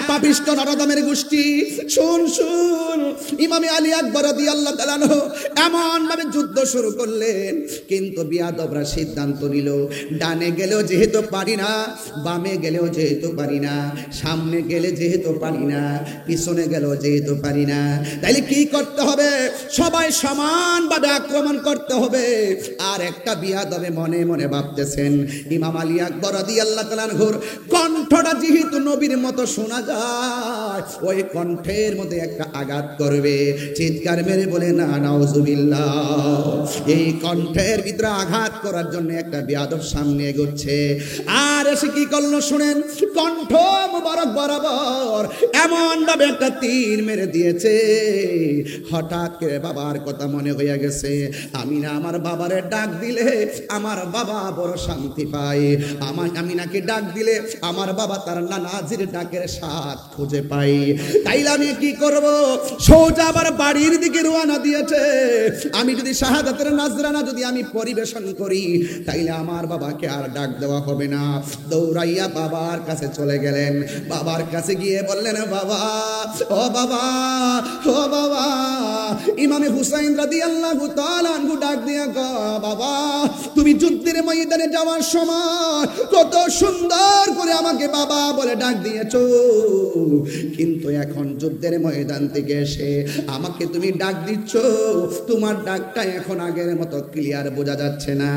Speaker 1: পাপিষ্ঠ নরদমের গোষ্ঠী, শুন শুন, ইমামে আলী আকবর রাদিয়াল্লাহু তাআলা আনহু এমন ভাবে যুদ্ধ শুরু করলেন। কিন্তু বিয়াদবরা সিদ্ধান্ত নিল, ডানে গেলেও যেহেতু পারি না, বামে গেলেও যেহেতু পারি না, সামনে গেলে যেহেতু পারি না, পিছনে গেল যেহেতু পারি না, তাইলে কি করতে হবে? সবাই সমানভাবে আক্রমণ করতে হবে। আর একটা বিয়াদবে মনে মনে ভাবতেছেন, ইমাম আলী আকবর রাদিয়াল্লাহু তাআলা আনহুর কণ্ঠটা যেহেতু নবীর মতো শোনা যায়, ওই কণ্ঠের মধ্যে একটা আঘাত করবে। চিৎকার মেরে বলে না নাউজুবিল্লাহ। এই কণ্ঠের ভিতরে আঘাত করার জন্য একটা বিয়াদব সামনে এগোচ্ছে। আর এসে কি করলো শুনেন, কণ্ঠ মুবারক বরাবর এমন ভাবে একটা তীর মেরে দিয়েছে। হঠাৎ করে বাবার কথা মনে হয়ে গেছে, আমি না আমার বাবারে ডাক দিলে আমার বাবা বড় শান্তি পায়, আমি নাকি ডাক দিলে আমার বাবা তার নানাজির ডাকের স্বাদ খুঁজে পাই। তাইলে আমি কি করব? সোজা আবার বাড়ির দিকে রওনা দিয়েছে। আমি যদি শাহাদাতের নাজরানা যদি আমি পরিবেশন করি, তাইলে আমার বাবাকে আর ডাক দেওয়া হবে না। দৌড়াইয়া বাবার কাছে চলে গেলেন। বাবার কাছে গিয়ে বললেন, বাবা, ও বাবা, ও বাবা। ইমামে হুসাইন রাদিয়াল্লাহু তাআলা আনহু ডাক দিয়া কয়, বাবা তুমি যুদ্ধের ময়দানে যাওয়ার সময় কত সুন্দর করে আমাকে বাবা বলে ডাক দিয়েছো, কিন্তু এখন যুদ্ধের ময়দান থেকে এসে আমাকে তুমি ডাক দিচ্ছ, তোমার ডাকটা এখন আগের মতো ক্লিয়ার বোঝা যাচ্ছে না।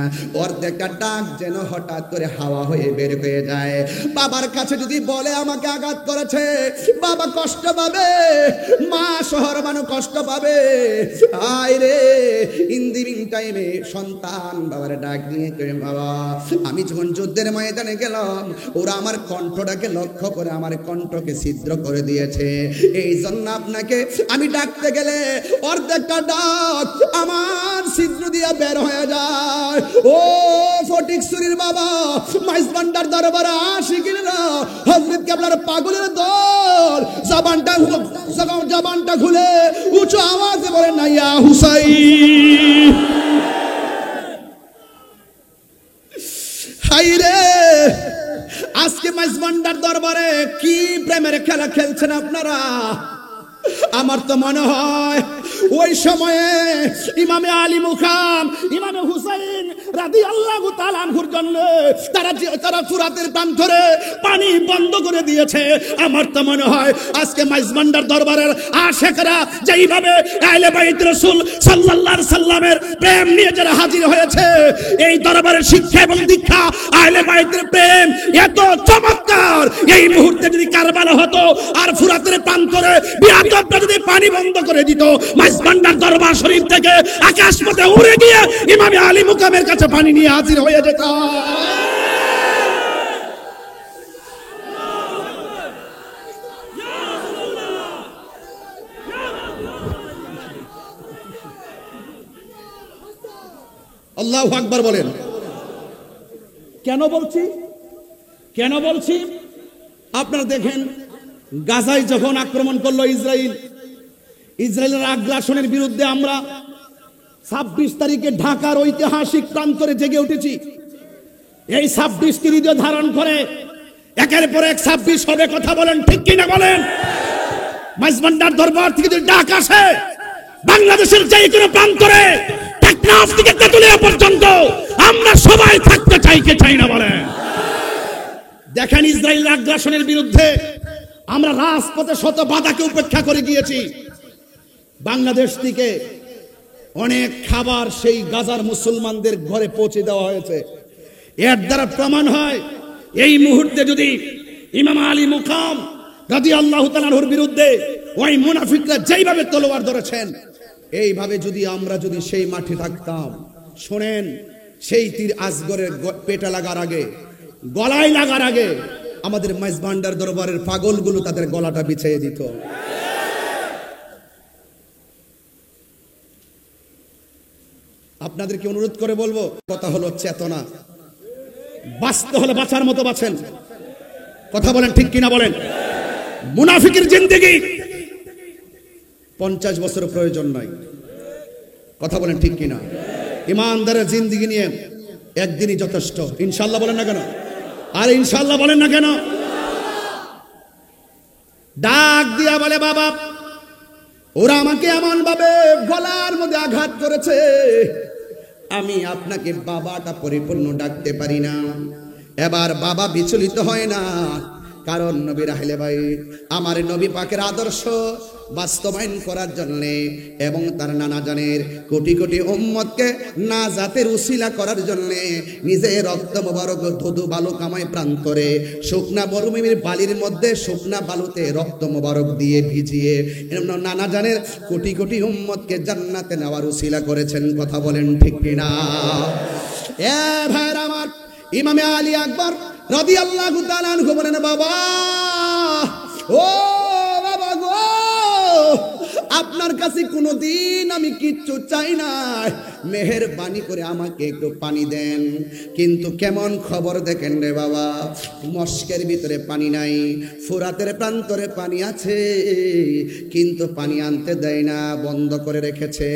Speaker 1: অর্ধেকটা ডাক যেন হঠাৎ করে হাওয়া হয়ে বের হয়ে যায়। বাবার কাছে যদি বলে আমাকে আঘাত করেছে, বাবা কষ্ট পাবে, মা শহর মানুষ কষ্ট পাবে। আয় রে, ইন দি মিন টাইমে সন্তান বাবার ডাক দিয়ে কই, বাবা আমি যখন যুদ্ধের ময়দানে গেলাম, ওরা আমার কণ্ঠটাকে লক্ষ্য করে আমার কণ্ঠকে ছিদ্র করে দিয়েছে। এই জন্য আপনাকে আমি ডাকতে গেলে অর্ধেকটা ডাক আমার ছিদ্র দিয়ে বের হয়ে যায়। ও ফটিকছড়ির বাবা, মাইজবান্ডার দরবারে আশিকিরা, হযরত কেবলার পাগলের দল, জবানটা খুলে উঁচু আওয়াজে বলে না, ইয়া হুসাইন। মাইজভান্ডার দরবারে কি প্রেমের খেলা খেলছেন আপনারা। আমার তো মনে হয় ওই সময়ে ইমামে আলী মুকাম, ইমামে হুসাইন রাদিয়াল্লাহু তাআলা আনহুর জন্য তারা ফুরাতের প্রান্তরে পানি বন্ধ করে দিয়েছে। আমার তো মনে হয় আজকে মাইজভান্ডার দরবারের আশিকরা যেইভাবে আহলে বাইত রাসূল সাল্লাল্লাহু আলাইহি সাল্লামের প্রেম নিয়ে যারা হাজির হয়েছে, এই দরবারের শিক্ষা এবং দীক্ষা আহলে বাইতের প্রেম এত চমৎকার, এই মুহূর্তে যদি কারবালা হতো আর ফুরাতের প্রান্তরে বিয়াদবরা যদি পানি বন্ধ করে দিত, মাইজভান্ডার দরবার শরীফ থেকে আকাশ পথে উড়ে গিয়ে ইমামে আলী মুকামের কাছে পানি নিয়ে হাজির হয়ে যেত। আল্লাহু আকবার বলেন। কেন বলছি আপনারা দেখেন, গাজায় যখন আক্রমণ করলো ইসরায়েলের আগ্রাসনের বিরুদ্ধে আমরা 26 তারিখে ঢাকার ঐতিহাসিক প্রান্তরে জেগে উঠেছি। এই 26টি হৃদয় ধারণ করে একের পর এক 26 হবে। কথা বলেন ঠিক কিনা বলেন। মাইজভান্ডার দরবার থেকে যদি ডাক আসে, বাংলাদেশের যে কোনো প্রান্তরে টেকনাফ থেকে তেতুলিয়া পর্যন্ত আমরা সবাই থাকতে চাই, কে চাই না বলেন। দেখেন, ইসরায়েলের আগ্রাসনের বিরুদ্ধে আমরা রাজপথে শত বাধাকে উপেক্ষা করে গিয়েছি। বাংলাদেশ থেকে অনেক খাবার সেই গাজার মুসলমানদের ঘরে পৌঁছে দেওয়া হয়েছে। এর দ্বারা প্রমাণ হয়, এই মুহূর্তে যদি ইমাম আলী মুকাম রাদিয়াল্লাহু তাআলা আনহুর বিরুদ্ধে ওই মুনাফিকরা যেইভাবে তলোয়ার ধরেছেন, এইভাবে যদি আমরা সেই মাঠে থাকতাম, শোনেন, সেই তীর আসগরের পেটে লাগার আগে, গলায় লাগার আগে আমাদের মাইজভান্ডার দরবারের পাগলগুলো তাদের গলাটা বিছিয়ে দিত। আপনাদেরকে অনুরোধ করে বলবো, কথা হলো চেতনা। বাঁচতে হলে বাঁচার মতো বাঁচেন। কথা বলেন ঠিক কিনা বলেন। মুনাফিকের জিন্দেগি 50 বছর প্রয়োজন নাই। কথা বলেন ঠিক কিনা। ইমানদারের জিন্দেগি নিয়ে একদিনই যথেষ্ট। ইনশাআল্লাহ বলেন না কেন? আর ইনশাআল্লাহ বলেন না কেন? ডাক দিয়া বলে, বাবা, ওরা আমাকে এমন ভাবে গলার মধ্যে আঘাত করেছে, আমি আপনাকে বাবাটা পরিপূর্ণ ডাকতে পারি না। এবার বাবা বিচলিত হয় না, কারণ নবীর আহলে বাইত আমার নবী পাকের আদর্শ বাস্তবায়ন করার জন্য এবং তার নানা জানের কোটি কোটি উম্মতকে নাজাতের উসিলা করার জন্য নিজে রক্ত মোবারক ধুধু বালু কামায় প্রান্তরে শুকনা মরুভূমির বালির মধ্যে শুকনা বালুতে রক্ত মোবারক দিয়ে ভিজিয়ে নানা জানের কোটি কোটি উম্মতকে জান্নাতে নেওয়ার উসিলা করেছেন। কথা বলেন ঠিক কিনা? এ ভাইরা আমার, ইমামে আলী আকবর রাদিয়াল্লাহু তাআলা আনহু বলেন, বাবা, ও বাবা গো, আপনার কাছে কোনোদিন আমি কিচ্ছু চাই না, মেহেরবানি করে আমাকে একটু পানি দেন। কিন্তু কেমন খবর দেখেন রে বাবা, মস্কের ভিতরে পানি নাই, ফুরাতের প্রান্তরে পানি আছে, কিন্তু পানি আনতে দেয় না, বন্ধ করে রেখেছে।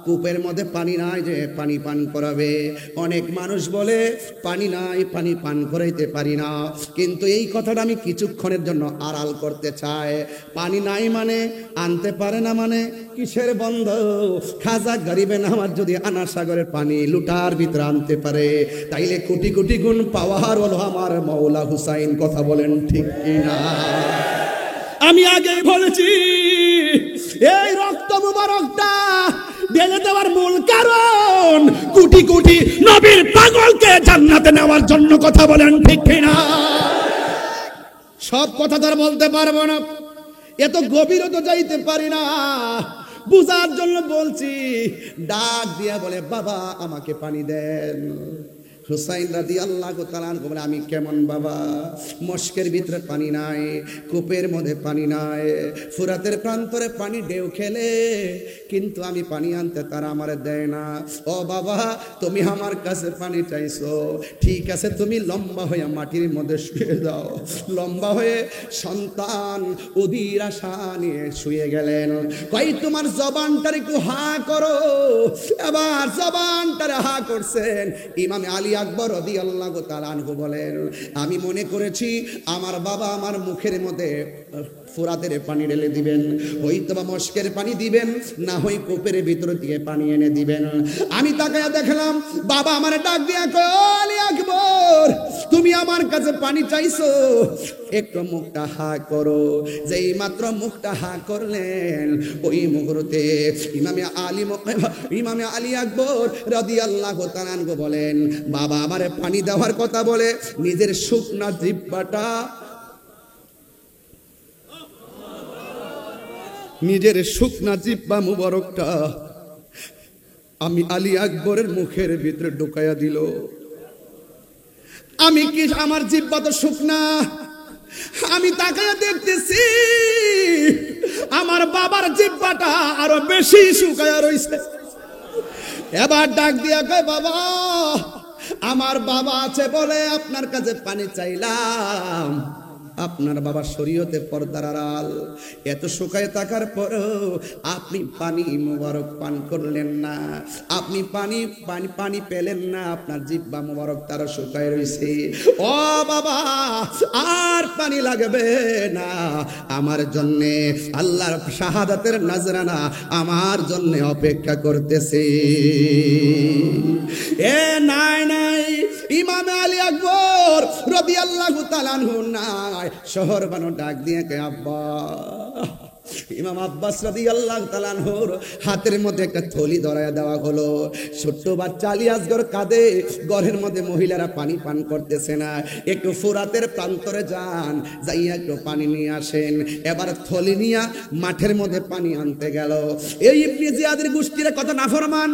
Speaker 1: কূপের মধ্যে পানি নাই যে পানি পান করাবে। অনেক মানুষ বলে পানি নাই, পানি পান করাইতে পারি না, কিন্তু এই কথাটা আমি কিছুক্ষণের জন্য আড়াল করতে চাই। পানি নাই মানে, আনতে পারে না মানে কিসের বন্ধ? খাজা গরিবে নামাজ যদি আনা সাগরের পানি লুটার ভিতরে আনতে পারে, তাইলে কোটি কোটি গুণ পাওয়ার হলো আমার মৌলা হুসাইন। কথা বলেন ঠিক কিনা? আমি আগেই বলেছি, এই রক্ত মুবারকটা ঢেলে দেওয়ার মূল কারণ কোটি কোটি নবীর পাগলকে জান্নাতে নেওয়ার জন্য। কথা বলেন ঠিক কিনা? সব কথা তার বলতে পারবো না, এত গভীরও তো যাইতে পারি না, বুঝার জন্য বলছি। ডাক দিয়া বলে, বাবা আমাকে পানি দেন। হুসাইন রাদিয়াল্লাহু তাআলা আনহু বলে, আমি কেমন বাবা, মস্কের ভিতরে পানি নাই, কূপের মধ্যে পানি নাই, ফুরাতের প্রান্তরে পানি ঢেউ খেলে, কিন্তু আমি পানি আনতে তারা আমারে দেয় না। ও বাবা, তুমি আমার কাছে পানি চাইছো, ঠিক আছে, তুমি লম্বা হয়ে মাটির মধ্যে শুয়ে যাও। লম্বা হয়ে সন্তান অধীর আশা নিয়ে শুয়ে গেলেন। কই তোমার জবানটার একটু হা করো। এবার জবানটারে হা করছেন। ইমামে আলী আকবর রাদিয়াল্লাহু তাআলা আনহু বলেন, আমি মনে করেছি আমার বাবা আমার মুখের মধ্যে ফুরাতের পানি ঢেলে দিবেন, হয়তো বা মস্কের পানি দিবেন, না হয় কূপের ভিতর দিয়ে পানি এনে দিবেন। আমি তাকায়া দেখলাম বাবা আমার ডাক দিয়া কয়, ও আলী আকবর, তুমি আমার কাছে পানি চাইছো, একটু মুখটা হা করো। যেই মাত্র মুখটা হা করলেন, ওই মুহূর্তে ইমামে আলী আকবর রাদিয়াল্লাহু তাআলা আনহু বলেন, বাবা আমারে পানি দেওয়ার কথা বলে নিজের শুকনা জিহ্বাটা, নিজের শুকনা জিহ্বা মুবারকটা আমি আলী আকবরের মুখের ভিতরে ঢুকাইয়া দিল। আমি কি, আমার জিহ্বা তো শুকনা, আমি তাকাইয়া দেখতেছি আমার বাবার জিহ্বাটা আরো বেশি শুকায়া রইছে। এবার ডাক দিয়া কয়, বাবা আমার বাবা আছে বলে আপনার কাছে পানি চাইলাম, আপনার বাবা শরীয়তে পর্দার আড়াল, এত শুকায় থাকার পরেও আপনি পানি মুবারক পান করলেন না, আপনি পানি পেলেন না, আপনার জিহ্বা মুবারক তার শুকায় রয়েছে। ও বাবা আর পানি লাগবে না, আমার জন্যে আল্লাহর শাহাদাতের নজরানা আমার জন্য অপেক্ষা করতেছে। এ নাই নাই, ইমামে আলী আকবর রাদিয়াল্লাহু তাআলা আনহু নাই, শহর বানো ডাক দিয়ে কে আব্বা, ইমাম আব্বাস রাদিয়াল্লাহু তাআলা আনহুর হাতের মধ্যে একটা থলি ধরায়া দেওয়া হলো। ছোট্ট বাচ্চা আলী আসগর কাঁদে, ঘরের মধ্যে মহিলারা পানি পান করতেছে না, একটু ফুরাতের প্রান্তরে যান, যাইয়া একটু পানি নিয়ে আসেন। এবার থলি নিয়া মাঠের মধ্যে পানি আনতে গেল। এই ইবনে জিয়াদের গোষ্ঠীর কথা নাফরমান,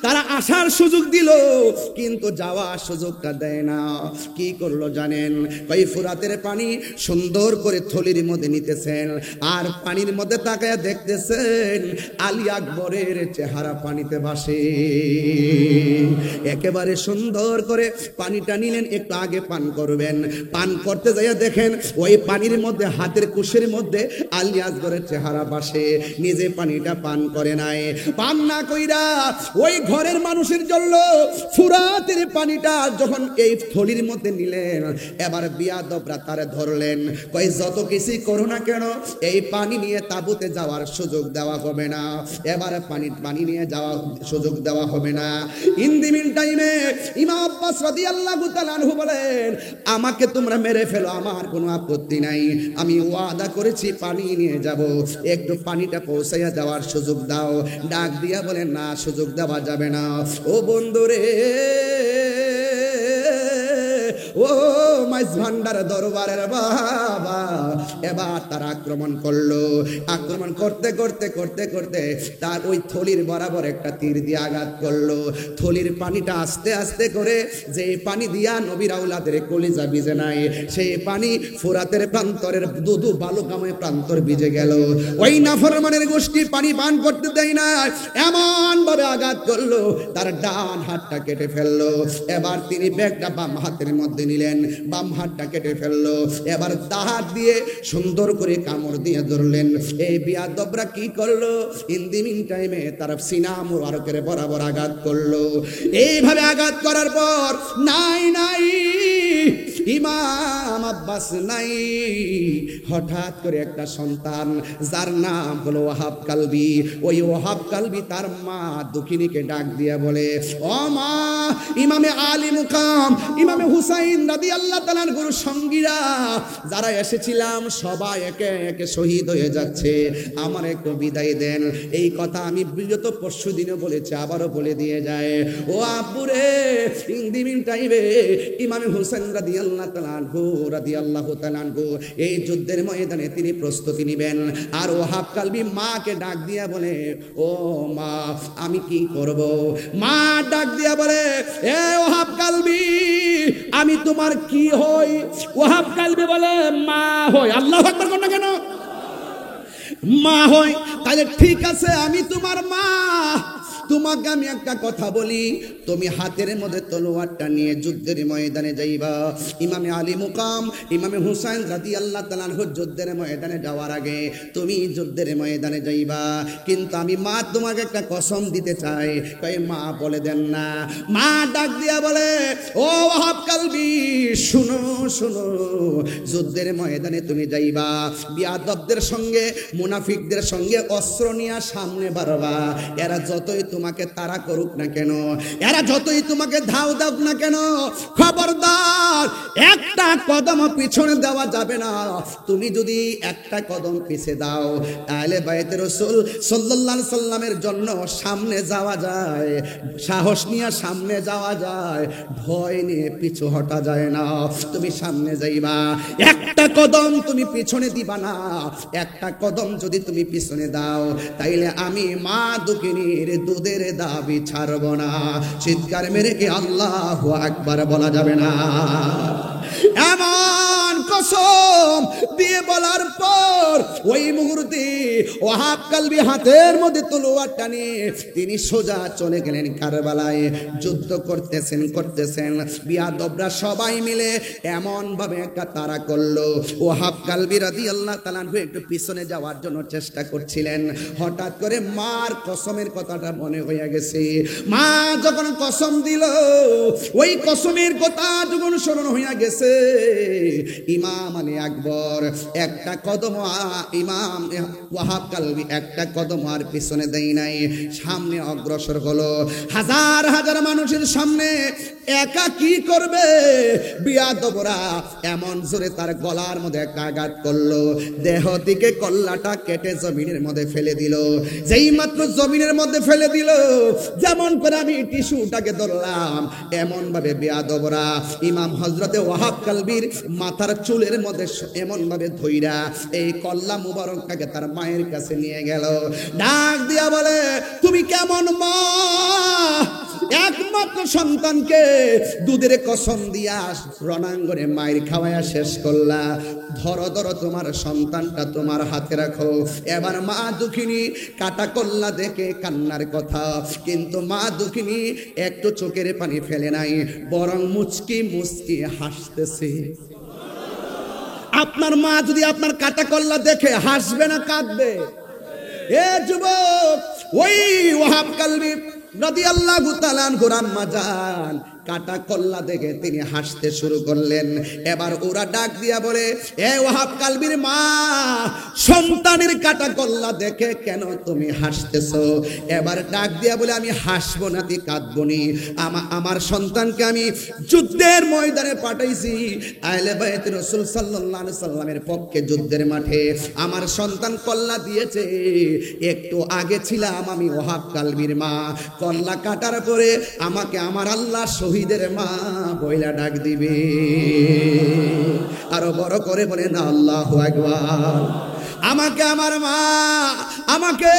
Speaker 1: তারা আসার সুযোগ দিল কিন্তু যাওয়ার সুযোগটা দেয় না। কি করলো জানেন? ওই ফুরাতের পানি সুন্দর করে থলির মধ্যে নিতেছেন, আর পানির মধ্যে তাকায়া দেখতেছেন আলী আকবরের চেহারা পানিতে ভাসে। একেবারে সুন্দর করে পানিটা নিলেন, একটু আগে পান করবেন, পান করতে যাইয়া দেখেন ওই পানির মধ্যে হাতের কুশের মধ্যে আলী আকবরের চেহারা ভাসে। নিজে পানিটা পান করে নাই, পান না কইরা ওই ঘরের মানুষের জন্য ফুরাতের পানিটা যখন এই থলির মধ্যে নিলেন, এবার বিয়াদবরা তারে ধরলেন, কই যত কিছু করো না কেন এই পানি নিয়ে তাবুতে যাওয়ার সুযোগ দেওয়া হবে না, এবারে পানি নিয়ে যাওয়ার সুযোগ দেওয়া হবে না। ইন দি মিন টাইমে ইমাম আব্বাস রাদিয়াল্লাহু তাআলা আনহু বলেন, আমাকে তোমরা মেরে ফেলো, আমার কোনো আপত্তি নাই, আমি ওয়াদা করেছি পানি নিয়ে যাব, একটু পানিটা পৌঁছাইয়া দেওয়ার সুযোগ দাও। ডাক দিয়া বলেন, না সুযোগ দেওয়া যাবে না। ও বন্ধুরে, ও মাইজ ভান্ডার দরবারের বাবা, এবার তার আক্রমণ করলো। আক্রমণ করতে করতে করতে করতে তার ওই থলির বরাবর একটা তীর দিয়ে আঘাত করলো। থলির পানিটা আস্তে আস্তে করে, যে পানি দিয়া নবীর আওলাদের কলিজা ভিজে নাই, সেই পানি ফুরাতের প্রান্তরের দুদু বালুকাময় প্রান্তর ভিজে গেল। ওই নাফরমানের গোষ্ঠী পানি পান করতে দেয় না, এমন ভাবে আঘাত করলো তার ডান হাতটা কেটে ফেললো। এবার তিনি ব্যাগটা বাম হাতের মধ্যে নিলেন, বাম হাতটা কেটে ফেললো। এবার হাত দিয়ে সুন্দর করে কামড় দিয়ে ধরলেন। এই বিয়াদবরা কি করলো? ইন দি মিন টাইমে তার সিনা মুবারকের বরাবর আঘাত করলো। এইভাবে আঘাত করার পর নাই নাই ইমাম আব্বাস নাই, হঠাৎ করে একটা সন্তান যার নাম হলো ওয়াহাব কালবি, ওই ওয়াহাব কালবি তার মা দুঃখিনীকে ডাক দিয়া বলে, ও মা, ইমামে আলী মুকাম ইমামে হুসাইন রাদিয়াল্লাহু তাআলার গুরু সঙ্গীরা যারা এসেছিলাম সবাই একে একে শহীদ হয়ে যাচ্ছে, আমার একটু বিদায় দেন। এই কথা আমি বিগত পরশু দিনে বলেছি, আবারও বলে দিয়ে যায়। ও আব্বুরে, ইন দি মিন টাইমে ইমামে হুসাইন রাদিয়াল্লাহু তাআলা আনহু এই যুদ্ধের ময়দানে তিনি প্রস্তুতি নেবেন। আর ওয়াহাব কালবি মাকে ডাক দিয়া বলে, ও মা, আমি কি করব? মা ডাক দিয়া বলে, এ ওয়াহাব কালবি, আমি তোমার কি হই? ওয়াহাব কালবি বলে, মা হই। আল্লাহু আকবার কোন না কেন? মা হই। তাহলে ঠিক আছে, আমি তোমার মা, তোমাকে আমি একটা কথা বলি, তুমি হাতের মধ্যে তলোয়ারটা নিয়ে যুদ্ধের ময়দানে যাইবা। ইমামে আলী মুকাম ইমামে হুসাইন রাদিয়াল্লাহু তাআলা আনহু যুদ্ধের ময়দানে যাওয়ার আগে তুমি যুদ্ধের ময়দানে যাইবা, কিন্তু আমি মা তোমাকে একটা কসম দিতে চাই। কই মা বলে দেন না। মা ডাক দিয়া বলে, ও ওয়াহাব কালবি শুনো শুনো, যুদ্ধের ময়দানে তুমি যাইবা, বিয়াদবদের সঙ্গে মুনাফিকদের সঙ্গে অস্ত্র নিয়ে সামনে বাড়বা। এরা যতই তোমাকে তাড়া করুক না কেন, এরা যতই তোমাকে ধাও দাও না কেন, খবরদার একটা কদম পিছনে দেওয়া যাবে না। তুমি যদি একটা কদম পিছে দাও তাহলে বাইতে রাসূল সাল্লাল্লাহু আলাইহি সাল্লামের জন্য সামনে যাওয়া যায়, সাহস নিয়ে সামনে যাওয়া যায়, ভয় নিয়ে পিছু হটা যায় না। তুমি সামনে যাইবা, একটা কদম তুমি পিছনে দিবা না। একটা কদম যদি তুমি পিছনে দাও তাইলে আমি মা দুঃখিনীর দুধের দাবি ছাড়ব না। চিৎকার মেরে কি আল্লাহু আকবার বলা যাবে না? এমন কসম দিয়ে বলার পর ওই মুহূর্তে ওয়াহাব কালবি হাতের মধ্যে তলোয়ারটা নিয়ে তিনি সোজা চলে গেলেন কারবালায়। যুদ্ধ করতেছেন বিয়াদবরা সবাই মিলে এমন ভাবে একটা তাড়া করলো। ওয়াহাব কালবি রাদিয়াল্লাহু তাআলা আনহু একটু পিছনে যাওয়ার জন্য চেষ্টা করছিলেন। হঠাৎ করে মার কসমের কথাটা মনে হয়ে গেছে। মা যখন কসম দিল, ওই কসমের কথা যখন স্মরণ হইয়া গেছে, ইমাম আলী আকবর একটা কদম, ইমাম ওয়াহাব কালবি একটা কদম আর পিছনে দেয় নাই, সামনে অগ্রসর হলো। হাজার হাজার মানুষের সামনে একা কি করবে? বিয়াদবরা এমন জোরে তার গলার মধ্যে একটা আঘাত করলো, দেহ থেকে কল্লাটা কেটে জমিনের মধ্যে ফেলে দিল। যেই মাত্র জমিনের মধ্যে ফেলে দিল, যেমন করে আমি টিস্যুটাকে ধরলাম এমন ভাবে বিয়াদবরা ইমাম হযরতে ওয়াহাব কালবির মাথার চুলের মধ্যে এমন ভাবে ধইরা এই কল্লা মুবারকটাকে তার মায়ের কাছে নিয়ে গেল। ডাক দিয়া বলে, তুমি কেমন মা? একমাত্র সন্তানকে দুধের কসম দিয়া রণাঙ্গনে মায়ের খাওয়ায়া শেষ করলা। ধরো ধরো তোমার সন্তানটা তোমার হাতে রাখো। এবার মা দুঃখিনী কাটা কল্লা দেখে কান্নার কথা, কিন্তু মা দুঃখিনী একটু চোখের পানি ফেলে নাই, বরং মুচকি মুচকি হাসতেছে। আপনার মা যদি আপনার কাটা কল্লা দেখে হাসবে না কাঁদবে? এ যুবক, ওই ওয়াহাব কালবি রাদিয়াল্লাহু তাআলা আনহুর আম্মা জান কাটা কল্লা দেখে তিনি হাসতে শুরু করলেন। এবার ওরা ডাক দিয়া বলে, এ ওয়াহাব কালবির মা, সন্তানের কাটা কল্লা দেখে কেন তুমি হাসতেছো? এবার ডাক দিয়া বলে, আমি হাসবো না কি কাঁদবো নি? আমার সন্তানকে আমি যুদ্ধের ময়দানে পাঠাইছি, আহলে বাইত রাসূল সাল্লাল্লাহু আলাইহি সাল্লামের পক্ষে যুদ্ধের মাঠে আমার সন্তান কল্লা দিয়েছে। একটু আগে ছিলাম আমি ওয়াহাব কালবির মা, কল্লা কাটার পরে আমাকে আমার আল্লাহ শহীদের মা বইলা ডাক দিবে। আরো বড় করে বলে না আল্লাহু আকবার। আমাকে আমার মা, আমাকে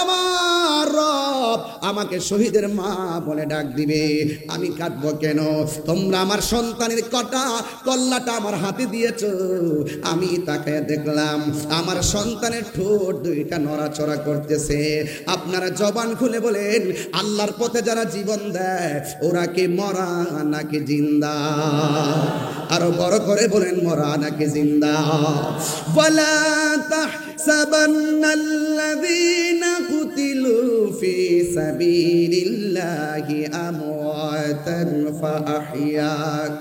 Speaker 1: আমার রব আমাকে শহীদের মা বলে ডাক দিবে। আমি কাঁদবো কেন? তোমরা আমার সন্তানের কল্লাটা আমার হাতে দিয়েছো। আমি তাকে দেখলাম আমার সন্তানের ঠোঁট দুইটা নড়াচড়া করতেছে। আপনারা জবান খুলে বলেন, আল্লাহর পথে যারা জীবন দেয় ওরা কি মরা নাকি জিন্দা? আরো বড় করে বলেন, মরা নাকি জিন্দা? ওয়ালা তাহসাবান্নাল্লাযীনা কুতিলু ফি সাবিলিল্লাহি আমওয়াতান ফাআহইয়াক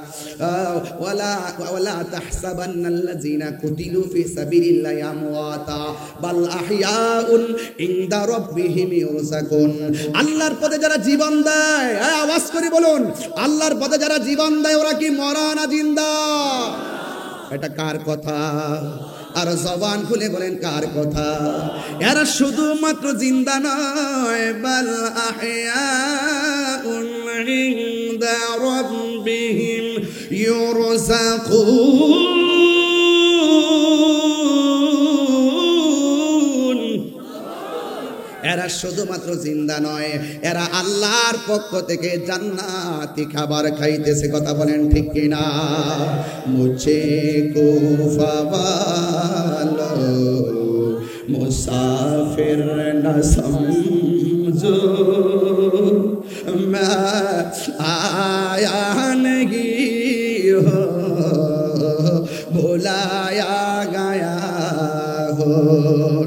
Speaker 1: ওয়ালা তাহসাবান্নাল্লাযীনা কুতিলু ফি সাবিলিল্লাহি আমওয়াতা বাল আহইয়াউন ইনদা রাব্বিহিম ইউরযাকুন। আল্লাহর পথে যারা জীবন দেয়, আওয়াজ করে বলুন, আল্লাহর পথে যারা জীবন দেয় ওরা কি মরা না জিন্দা? এটা কার কথা? আর জবান খুলে বলেন কার কথা? এরা শুধুমাত্র জিন্দা নয়, বাল আহইয়াউন ইনদা রাব্বিহিম ইউরযাকুন। এরা শুধুমাত্র জিন্দা নয়, এরা আল্লাহর পক্ষ থেকে জান্নাতি খাবার খাইতেছে। কথা বলেন ঠিক কিনা? মুঝে কুফা वालों मुसाफिर न समझो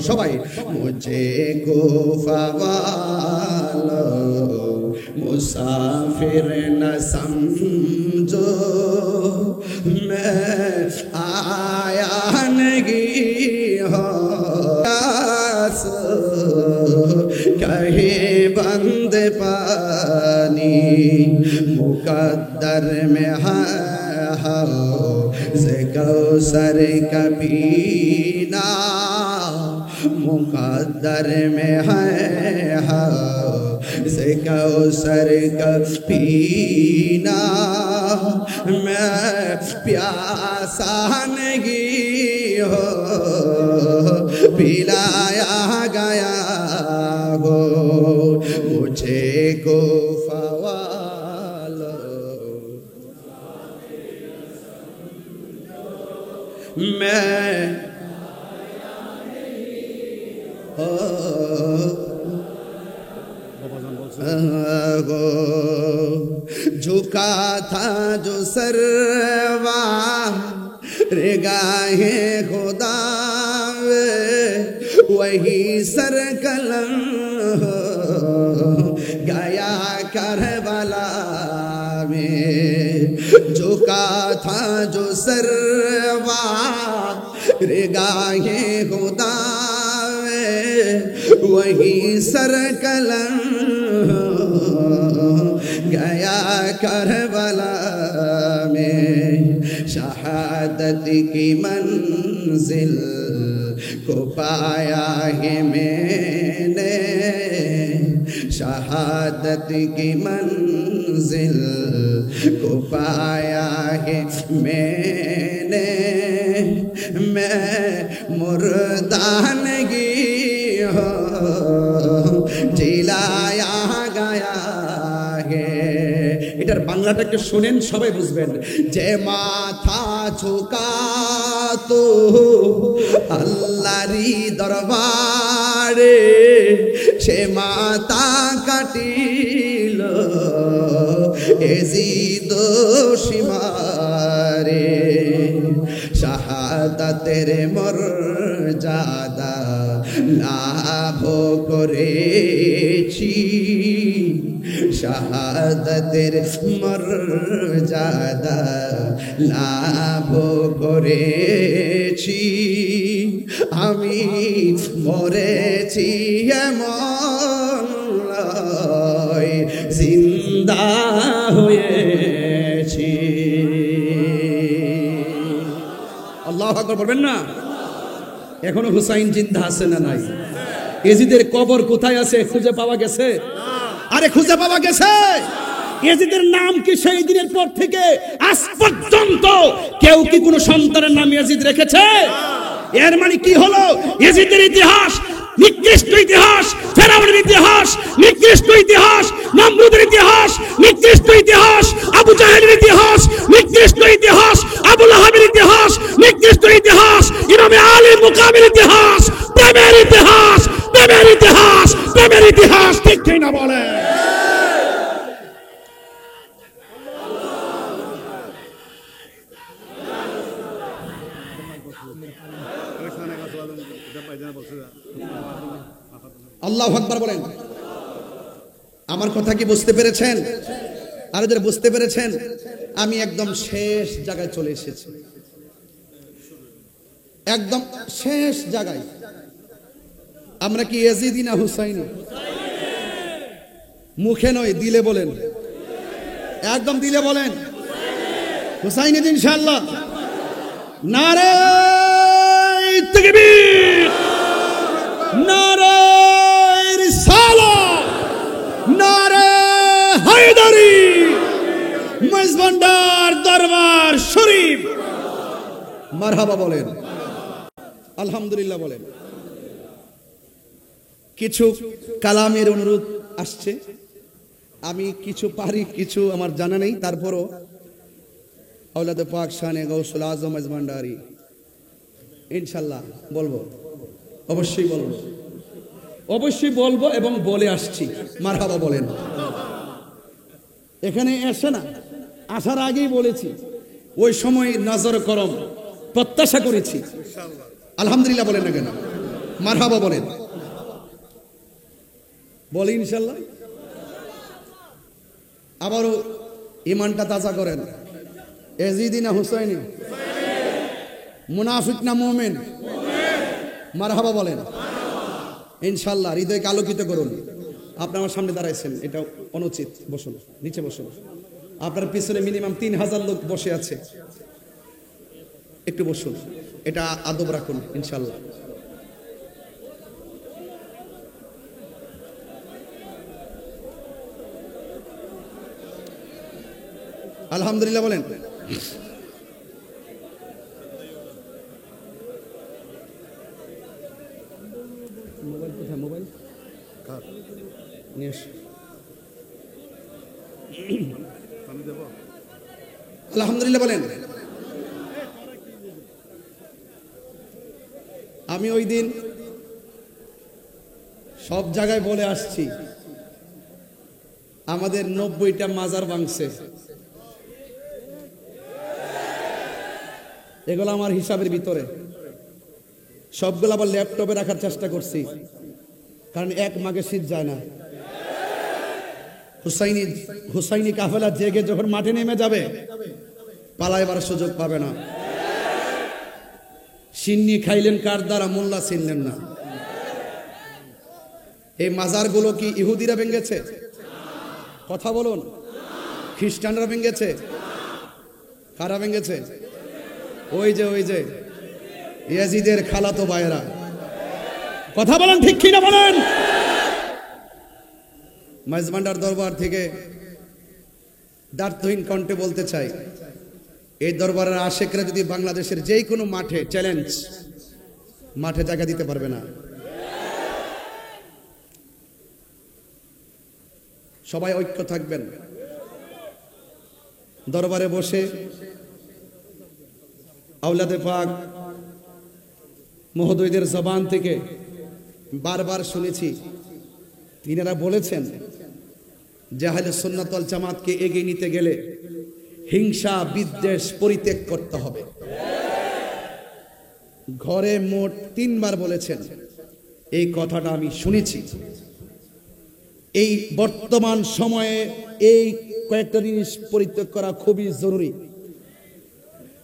Speaker 1: সবাই মুঝে গোফাওয়ালো মুসাফির না সমঝো मैं आया नहीं हो कहे बंद पानी मुकद्दर में है से कौसर कभी ना मुकद्दर में है से कौसर कभी ना मैं प्यासा नहीं हो पिलाया गया हो मुझे गोफावालो मैं झुका था जो सरवा रेगाहे खुदा वही सर कलम गया करबला में झुका था जो सरवा रेगाहे खुदा वही सर कलम गया करबला में शहादत की मंजिल को पाया है मैंने शहादत की मंजिल को पाया है मैंने मैं मुर्दा नहीं हो जिलाया गया है এটার বাংলাটাকে শুনেন সবাই বুঝবেন যে মাথা ঝুঁকা তো আল্লাহরই দরবারে সে মাথা কাটিল এজিদ সীমারে শাহাদাতের মর্যাদা লাভ করেছি শাহাদাতের মর্যাদা লাভ করেছি আমি মরেছি এমন লয় জিন্দা হয়েছি আল্লাহু আকবার বলবেন না এখনো হুসাইন জিন্দা আছে না নাই এজিদের কবর কোথায় আছে খুঁজে পাওয়া গেছে আরে খুঁজে পাওয়া গেছে এজিদের নাম কি সেই দিনের পর থেকে আজ পর্যন্ত কেউ কি কোনো সন্তানের নাম এজিদ রেখেছে এর মানে কি হলো এজিদের ইতিহাস নিকৃষ্ট ইতিহাস ফেরাউনের ইতিহাস নিকৃষ্ট ইতিহাস নমরুদের ইতিহাস নিকৃষ্ট ইতিহাস আবু জাহেলের ইতিহাস নিকৃষ্ট ইতিহাস আবু লাহাবের ইতিহাস নিকৃষ্ট ইতিহাস ইমামে আলী মুকামের ইতিহাস প্রেমের ইতিহাস প্রেমের ইতিহাস প্রেমের ইতিহাস ঠিক ঠিক না বলে আল্লাহু আকবার বলেন আমার কথা কি বুঝতে পেরেছেন আর যারা বুঝতে পেরেছেন আমি একদম শেষ জায়গায় চলে এসেছি একদম শেষ জায়গায় আমরা কি ইয়াজিদি না হুসাইনি মুখে নয় দিলে বলেন একদম দিলে বলেন হুসাইনি ইনশাআল্লাহ নারে তাকবীর নারে রিসালাত নারে হায়দারি মেজবান্ডার দরবার শরীফ মারহাবা বলেন আলহামদুলিল্লাহ বলেন কিছু কালামের অনুরোধ আসছে আমি কিছু পারি কিছু আমার জানা নেই তারপরও আওলাদে পাক শানে গৌসুল আজম মেজবান্ডারি ইনশাআল্লাহ বলবো অবশ্যই বলবো এবং বলে আসছি মারহাবা বলেন এখানে এসে না আসার আগেই বলেছি ওই সময় নজর করম প্রত্যাশা করেছি আলহামদুলিল্লাহ বলেন না কেন মারহাবা বলেন, বলি ইনশাল্লাহ। আবারও ইমানটা তাজা করেন। এজিদি না হুসাইনি, মুনাফিক না মুমিন? মারহাবা বলেন ইনশাল্লাহ। হৃদয়কে আলোকিত করুন। আপনি আমার সামনে দাঁড়াইছেন, এটা অনুচিত। বসুন, নিচে বসুন। আপনার পিছনে মিনিমাম 3000 লোক বসে আছে, একটু বসুন, এটা আদব রাখুন ইনশাল্লাহ। আলহামদুলিল্লাহ বলেন। মোবাইল কোথায়? মোবাইল নিয়ে এস। আলহামদুলিল্লাহ বলেন। আমি ওই দিন সব জায়গায় বলে আসছি, আমাদের 90টা মাজার ভাঙছে। এগুলো আমার হিসাবের ভিতরে, সবগুলো আবার ল্যাপটপে রাখার চেষ্টা করছি, কারণ এক মাঘে শীত যায় না। হুসাইনি কাফেলা জেগে যখন মাঠে নেমে যাবে, পালাইবার সুযোগ পাবে না। সিন্নি খাইলেন কার দ্বারা? মোল্লা চিনলেন না। এই মাজারগুলো কি ইহুদিরা ভেঙেছে? কথা বলুন। খ্রিস্টানরা ভেঙেছে? কারা ভেঙেছে? ওই যে ইয়াজিদের খালাতো ভাইরা। কথা বলেন ঠিক কিনা বলেন। মাইজভান্ডার দরবার থেকে দ্বার্থহীন কণ্ঠে বলতে চাই, এই দরবারের আশেকরা যদি বাংলাদেশের যে কোনো মাঠে চ্যালেঞ্জ, মাঠে জায়গা দিতে পারবে না। সবাই ঐক্য থাকবেন। দরবারে বসে আওলাদে পাক মহোদয়দের জবান থেকে বারবার শুনেছি, তিনারা বলেছেন যে আহলে সুন্নাত ওয়াল জামাতকে এগিয়ে নিতে গেলে হিংসা বিদ্বেষ পরিত্যাগ করতে হবে। ঘরে মোট 3 বার বলেছেন। এই কথাটা আমি শুনেছি। এই বর্তমান সময়ে এই কয়েকটা জিনিস পরিত্যাগ করা খুবই জরুরি।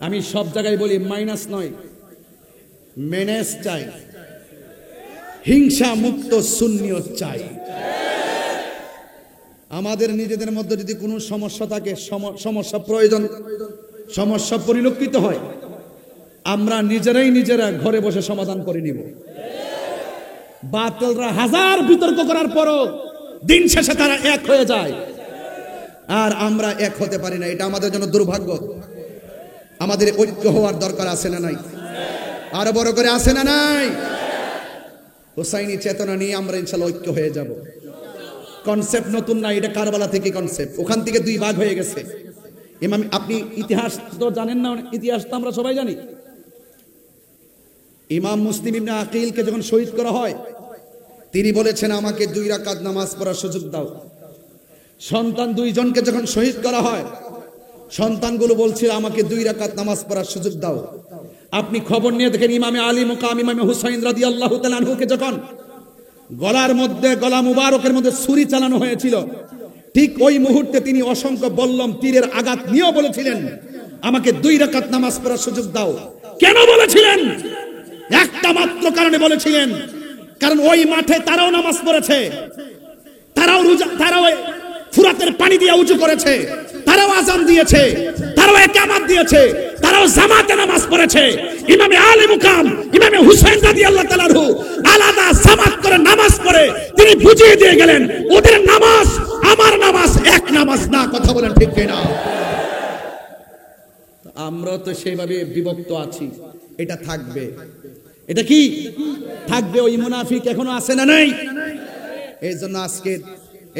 Speaker 1: আমি সব জায়গায় বলি, মাইনাস নয়, মেনেজ চাই, হিংসা মুক্ত সুন্নিয়ত চাই। আমাদের নিজেদের মধ্যে যদি কোনো সমস্যা থাকে, সমস্যা প্রয়োজন, সমস্যা পরিলক্ষিত হয়, আমরা নিজেরা ঘরে বসে সমাধান করে নিব। বাতিলরা হাজার বিতর্ক করার পরও দিন শেষে তারা এক হয়ে যায়, আর আমরা এক হতে পারি না। এটা আমাদের জন্য দুর্ভাগ্য। আমাদের ঐক্য হওয়ার দরকার আছে না নাই? আরো বড় করে আছে না নাই? হুসাইনি চেতনা নিয়ে আমরা ইনশাআল্লাহ ঐক্য হয়ে যাব। কনসেপ্ট নতুন না, এটা কারবালা থেকে কনসেপ্ট। ওখান থেকে 2 ভাগ হয়ে গেছে। ইমাম, আপনি ইতিহাস তো জানেন না? ইতিহাস তো আমরা সবাই জানি। ইমাম মুসলিম ইবনে আকিলকে যখন শহীদ করা হয়, তিনি বলেছেন আমাকে 2 রাকাত নামাজ পড়ার সুযোগ দাও। সন্তান 2 জনকে যখন শহীদ করা হয়, সন্তানগুলো বলছিল আমাকে 2 রাকাত নামাজ পড়ার সুযোগ দাও। আপনি খবর নিয়ে দেখেন, ইমামে আলী মুকাম ইমামে হুসাইন রাদিয়াল্লাহু তাআলা আনহুকে যখন গলার মধ্যে, গলা মুবারকের মধ্যে ছুরি চালানো হয়েছিল, ঠিক ওই মুহূর্তে তিনি অসংখ্য বল্লম তীরের আঘাত নিয়েও বলেছিলেন আমাকে 2 রাকাত নামাজ পড়ার সুযোগ দাও। কেন বলেছিলেন? একটা মাত্র কারণে বলেছিলেন, কারণ ওই মাঠে তারাও নামাজ পড়েছে, তারাও ফুরাতের পানি দিয়ে উঁচু করেছে, তারাও আযান দিয়েছে, তারাও ইকামত দিয়েছে, তারাও জামাতে নামাজ পড়েছে। ইমামে আলী মুকাম ইমামে হুসাইন রাদিয়াল্লাহু তাআলা আনহু আলাদা জামাত করে নামাজ পড়ে তিনি বুঝিয়ে দিয়ে গেলেন, ওদের নামাজ আমার নামাজ এক নামাজ না। কথা বলেন ঠিক কিনা? আমরা তো সেইভাবে বিভক্ত আছি। এটা থাকবে। এটা কি থাকবে? ওই মুনাফিক এখনো আছে না নাই? এই জন্য আজকে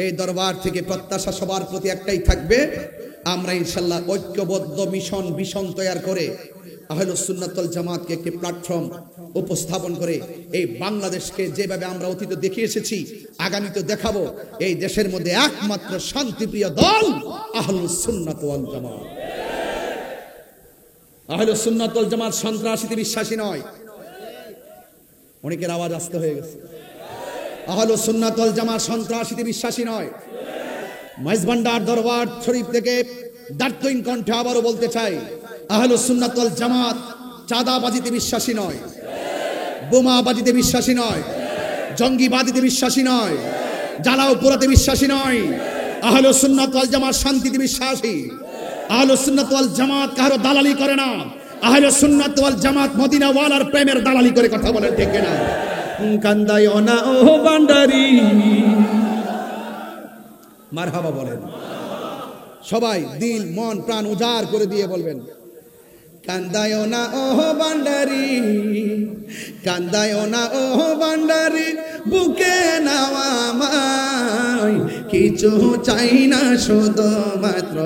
Speaker 1: এই দরবার থেকে প্রত্যাশা সবার প্রতি একটাই থাকবে, আমরা ইনশাআল্লাহ ঐক্যবদ্ধ মিশন তৈরি করে আহলুস সুন্নাত ওয়াল জামাতকে একটি প্ল্যাটফর্ম উপস্থাপন করে এই বাংলাদেশকে যেভাবে আমরা অতীতে দেখে এসেছি, আগামীতে দেখাবো। এই দেশের মধ্যে একমাত্র শান্তিপ্রিয় দল আহলুস সুন্নাত ওয়াল জামাত। আহলুস সুন্নাত ওয়াল জামাত সন্ত্রাসীতে বিশ্বাসী নয়। অনেকের আওয়াজ আসতে হয়ে গেছে। আহলুস সুন্নাত ওয়াল জামাত সন্ত্রাসীতে বিশ্বাসী নয়। মাইজভান্ডার দরবার শরীফ থেকে দার্থহীন কণ্ঠে আবারও বলতে চাই, আহলুস সুন্নাত ওয়াল জামাত চাঁদাবাজিতে বিশ্বাসী নয়, বোমাবাজিতে বিশ্বাসী নয়, জঙ্গিবাদিতে বিশ্বাসী নয়, জ্বালাও পোড়াতে বিশ্বাসী নয়। আহলুস সুন্নাত ওয়াল জামাত শান্তিতে বিশ্বাসী। আহলুস সুন্নাত ওয়াল জামাত কারো দালালি করে না। আহলুস সুন্নাত ওয়াল জামাত মদিনা ওয়ালার প্রেমের দালালি করে কথা বলে, ঠিক না? কান্দায়ও না ও ভান্ডারি, মারহাবা বলেন সবাই, দিল মন প্রাণ উজাড় করে দিয়ে বলবেন, কান্দায়ও না ও ভান্ডারি, কান্দায়ও না ও ভান্ডারি, বুকে নাও আমায়, কিছু চাই না শুধু মাত্র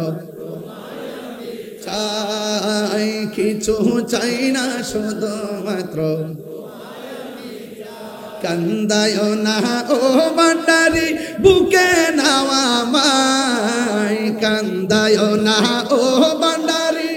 Speaker 1: চাই, কিছু চাই না শুধু মাত্র, কান্দায়ও না ও ভান্ডারি, বুকে নাও আমায়, কান্দায়ও না ও ভান্ডারি,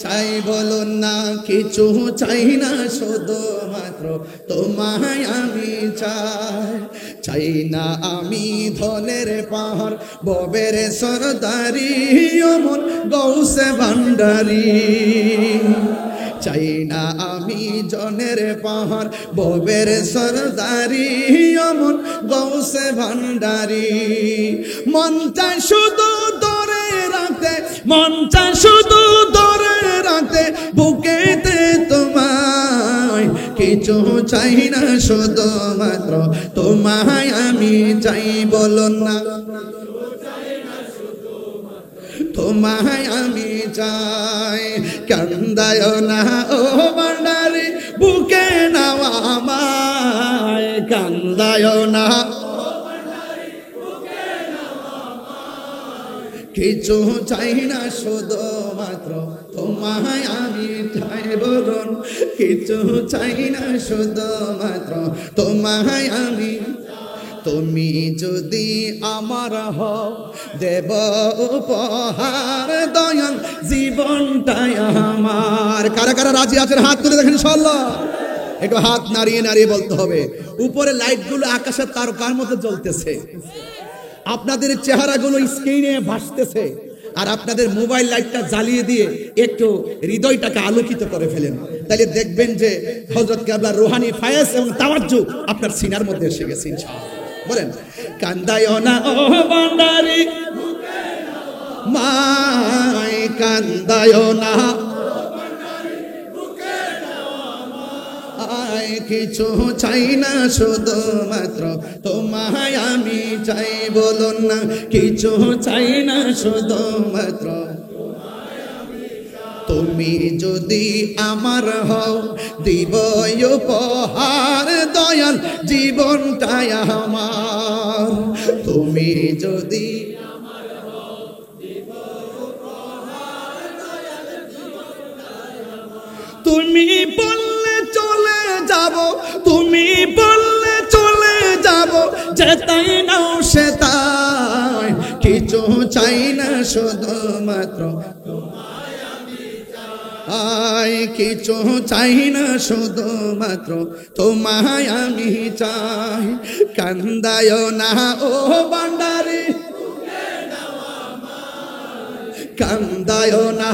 Speaker 1: চাই বলুন না, কিছু চাই না শুধু মাত্র তোমায় আমি চাই। চাই না আমি ধনের পাহাড়, ববের সরদারি, অমন গৌসে ভান্ডারি। চাই না আমি জনের পাহাড়, ববের সরদারি, অমন গৌসে ভান্ডারি। মন চায় শুধু ধরে রাখতে, মন চায় শুধু ধরে রাখতে বুকেতে তোমায়, কিছু চাই না শুধু মাত্র তোমায় আমি চাই। বলুন না, তোমায় আমি চাই, কান্দায়ও না ও ভান্ডারি, বুকে নাও আমায়, কান্দায়ও না, কিছু চাই না শুধু মাত্র তোমায় আমি চাই। বলুন, কিছু চাই না শুধু মাত্র তোমায় আমি। তুমি যদি আমার হও, দেব উপহার দয়াল জীবনটাই আমার। কারা কারা রাজি আছেন হাত তুলে দেখেন ইনশাআল্লাহ। একটু হাত নাড়িয়ে নাড়িয়ে বলতে হবে। উপরে লাইটগুলো আকাশের তারকার মতো জ্বলতেছে, আপনাদের চেহারাগুলো স্ক্রিনে ভাসতেছে, আর আপনাদের মোবাইল লাইটটা জ্বালিয়ে দিয়ে একটু হৃদয়টাকে আলোকিত করে ফেলেন, তাহলে দেখবেন যে হযরত কেবলার রুহানি ফায়েজ এবং তাওয়াজ্জু আপনার সিনার মধ্যে এসে গেছে ইনশাআল্লাহ। বলেন, কান্দায়ও না ও ভান্ডারি, মাই কান্দায়ও না, কিছু চাই না শুধু মাত্র তোমায় আমি চাই। বলুন না, কিছু চাই না শুধু মাত্র, তুমি যদি আমার হও, দিব উপহার দয়াল জীবনটাই আমার। তুমি যদি তুমি বললে চলে যাব, তুমি বললে চলে যাব, যেতাই নাও সে তাই, কিছু চাই না শুধু মাত্র আই, কিছু চাই না শুধু মাত্র তোমায় আমি চাই। কান্দায়ও না ও ভান্ডারি, কান্দায়ও না,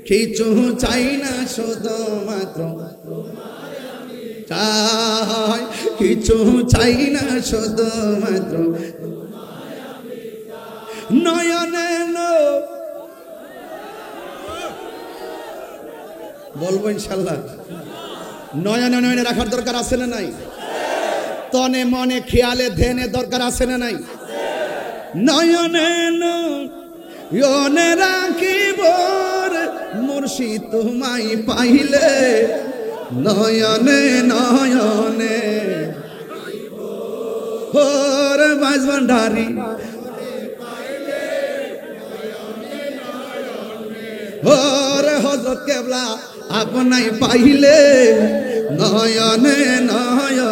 Speaker 1: কিছু চাই না শুধু মাত্র চাই, কিছু চাই না শুধু মাত্র নয়নে বলবো ইনশাল্লাহ। নয়নে নয়নে রাখার দরকার আছে না নাই? তনে মনে খেয়ালে ধ্যানে দরকার আছে না নাই? নয়নে নয়নে রাখিব মুর্শিদ তোমায় পাইলে, নয়নে নয়নে ওর মাইজ ভান্ডারি, ওরে হযরত কেবলা আপনাই পাইলে, নয়নে নয়নে